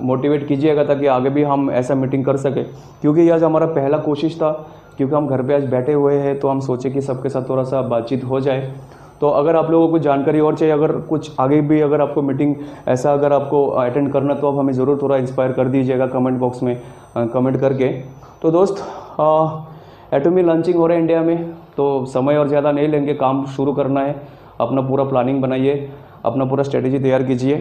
मोटिवेट कीजिएगा, ताकि आगे भी हम ऐसा मीटिंग कर सकें। क्योंकि आज हमारा पहला कोशिश था, क्योंकि हम घर पे आज बैठे हुए हैं तो हम सोचे कि सबके साथ थोड़ा सा बातचीत हो जाए। तो अगर आप लोगों को जानकारी और चाहिए, अगर कुछ आगे भी अगर आपको मीटिंग ऐसा अगर आपको अटेंड करना, तो आप हमें ज़रूर थोड़ा इंस्पायर कर दीजिएगा कमेंट बॉक्स में कमेंट करके। तो दोस्त, एटोमी लॉन्चिंग हो रहा है इंडिया में, तो समय और ज़्यादा नहीं लेंगे, काम शुरू करना है। अपना पूरा प्लानिंग बनाइए, अपना पूरा स्ट्रेटेजी तैयार कीजिए।